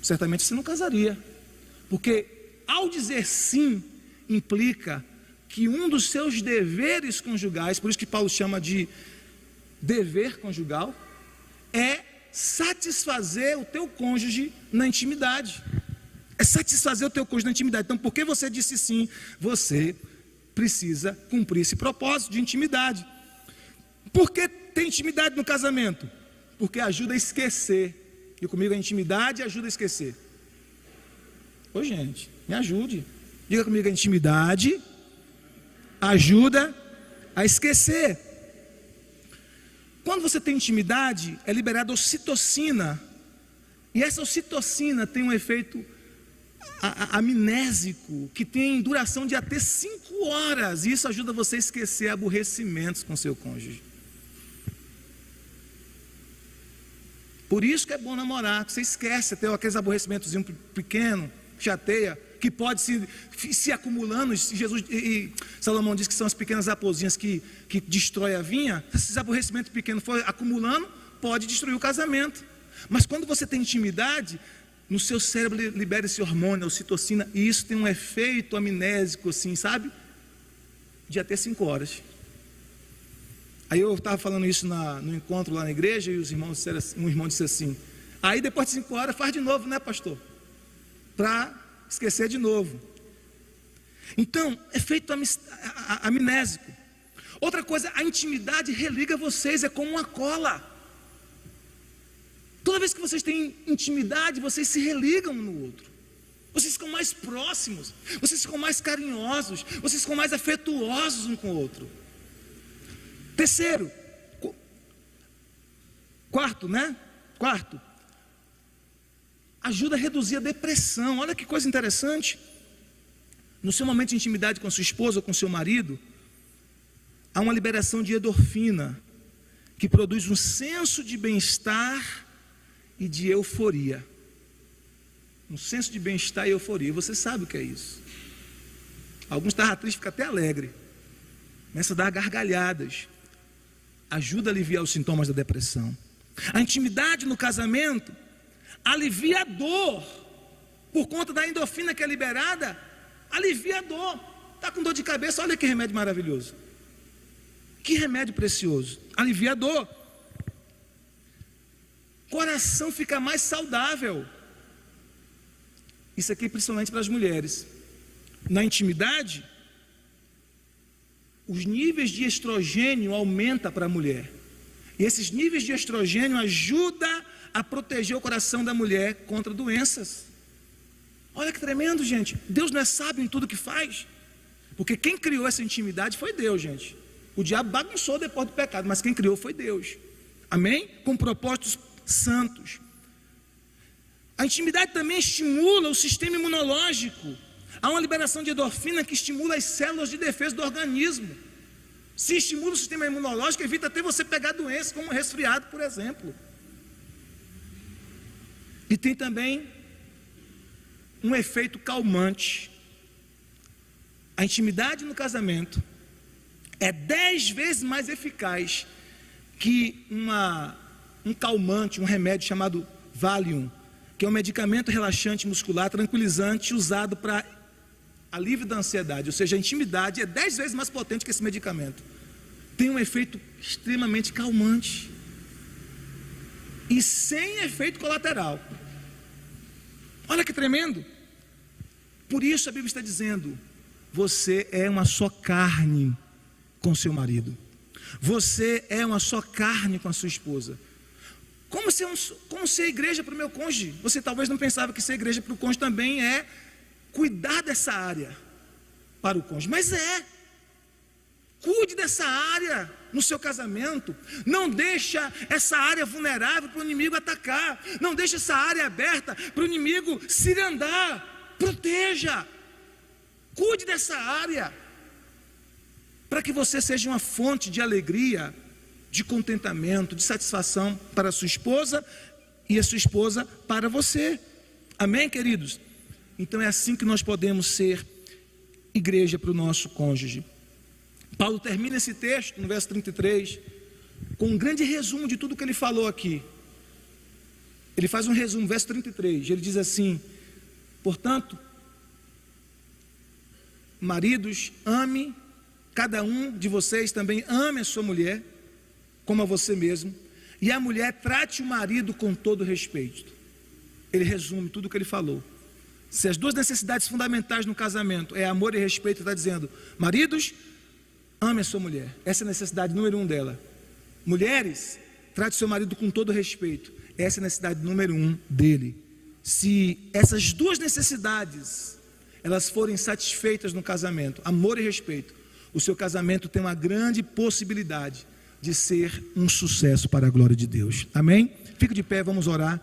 Certamente você não casaria, porque ao dizer sim, implica que um dos seus deveres conjugais, por isso que Paulo chama de dever conjugal, é satisfazer o teu cônjuge na intimidade. É satisfazer o teu cônjuge na intimidade. Então, porque você disse sim, você precisa cumprir esse propósito de intimidade. Por que tem intimidade no casamento? Porque ajuda a esquecer. E comigo a intimidade ajuda a esquecer. Ô gente, me ajude. Diga comigo, a intimidade ajuda a esquecer. Quando você tem intimidade, é liberada ocitocina. E essa ocitocina tem um efeito amnésico, que tem duração de até 5 horas. E isso ajuda você a esquecer aborrecimentos com seu cônjuge. Por isso que é bom namorar, que você esquece até aqueles aborrecimentos pequenos, chateia, que pode se acumulando. E Salomão diz que são as pequenas raposinhas que destrói a vinha. Esses aborrecimentos pequenos for acumulando, pode destruir o casamento. Mas quando você tem intimidade, no seu cérebro libera esse hormônio, a ocitocina, e isso tem um efeito amnésico, assim, sabe? De até 5 horas. Aí eu estava falando isso no encontro lá na igreja, e os irmãos disseram assim, um irmão disse assim: aí depois de 5 horas faz de novo, né, pastor? Para esquecer de novo. Então, efeito amnésico. Outra coisa, a intimidade religa vocês, é como uma cola. Toda vez que vocês têm intimidade, vocês se religam um no outro. Vocês ficam mais próximos, vocês ficam mais carinhosos, vocês ficam mais afetuosos um com o outro. Terceiro, quarto, ajuda a reduzir a depressão. Olha que coisa interessante. No seu momento de intimidade com a sua esposa ou com seu marido, há uma liberação de endorfina, que produz um senso de bem-estar e de euforia. Um senso de bem-estar e euforia. Você sabe o que é isso. Alguns estavam tristes, ficam até alegre. Começa a dar gargalhadas. Ajuda a aliviar os sintomas da depressão. A intimidade no casamento alivia a dor. Por conta da endorfina que é liberada, alivia a dor. Está com dor de cabeça? Olha que remédio maravilhoso. Que remédio precioso. Alivia a dor. Coração fica mais saudável. Isso aqui principalmente para as mulheres. Na intimidade, os níveis de estrogênio aumentam para a mulher. E esses níveis de estrogênio ajudam a proteger o coração da mulher contra doenças. Olha que tremendo, gente. Deus não é sábio em tudo que faz. Porque quem criou essa intimidade foi Deus, gente. O diabo bagunçou depois do pecado, mas quem criou foi Deus. Amém? Com propósitos santos. A intimidade também estimula o sistema imunológico. Há uma liberação de endorfina que estimula as células de defesa do organismo. Se estimula o sistema imunológico, evita até você pegar doenças como resfriado, por exemplo. E tem também um efeito calmante. A intimidade no casamento é 10 vezes mais eficaz que um calmante, um remédio chamado Valium, que é um medicamento relaxante muscular, tranquilizante, usado para alívio da ansiedade. Ou seja, a intimidade é 10 vezes mais potente que esse medicamento. Tem um efeito extremamente calmante e sem efeito colateral. Olha que tremendo. Por isso a Bíblia está dizendo: você é uma só carne com seu marido. Você é uma só carne com a sua esposa. Como ser igreja para o meu cônjuge? Você talvez não pensava que ser igreja para o cônjuge também é cuidar dessa área para o cônjuge, mas é. Cuide dessa área no seu casamento. Não deixa essa área vulnerável para o inimigo atacar. Não deixa essa área aberta para o inimigo cirandar. Proteja. Cuide dessa área, para que você seja uma fonte de alegria, de contentamento, de satisfação para a sua esposa e a sua esposa para você. Amém, queridos? Então é assim que nós podemos ser igreja para o nosso cônjuge. Paulo termina esse texto no verso 33 com um grande resumo de tudo que ele falou aqui. Ele faz um resumo, verso 33, ele diz assim: portanto, maridos, ame, cada um de vocês também ame a sua mulher como a você mesmo, e a mulher trate o marido com todo respeito. Ele resume tudo o que ele falou. Se as duas necessidades fundamentais no casamento é amor e respeito, ele está dizendo: maridos, ame a sua mulher. Essa é a necessidade número 1 dela. Mulheres, trate seu marido com todo respeito. Essa é a necessidade número 1 dele. Se essas duas necessidades elas forem satisfeitas no casamento, amor e respeito, o seu casamento tem uma grande possibilidade de ser um sucesso para a glória de Deus. Amém? Fique de pé, vamos orar.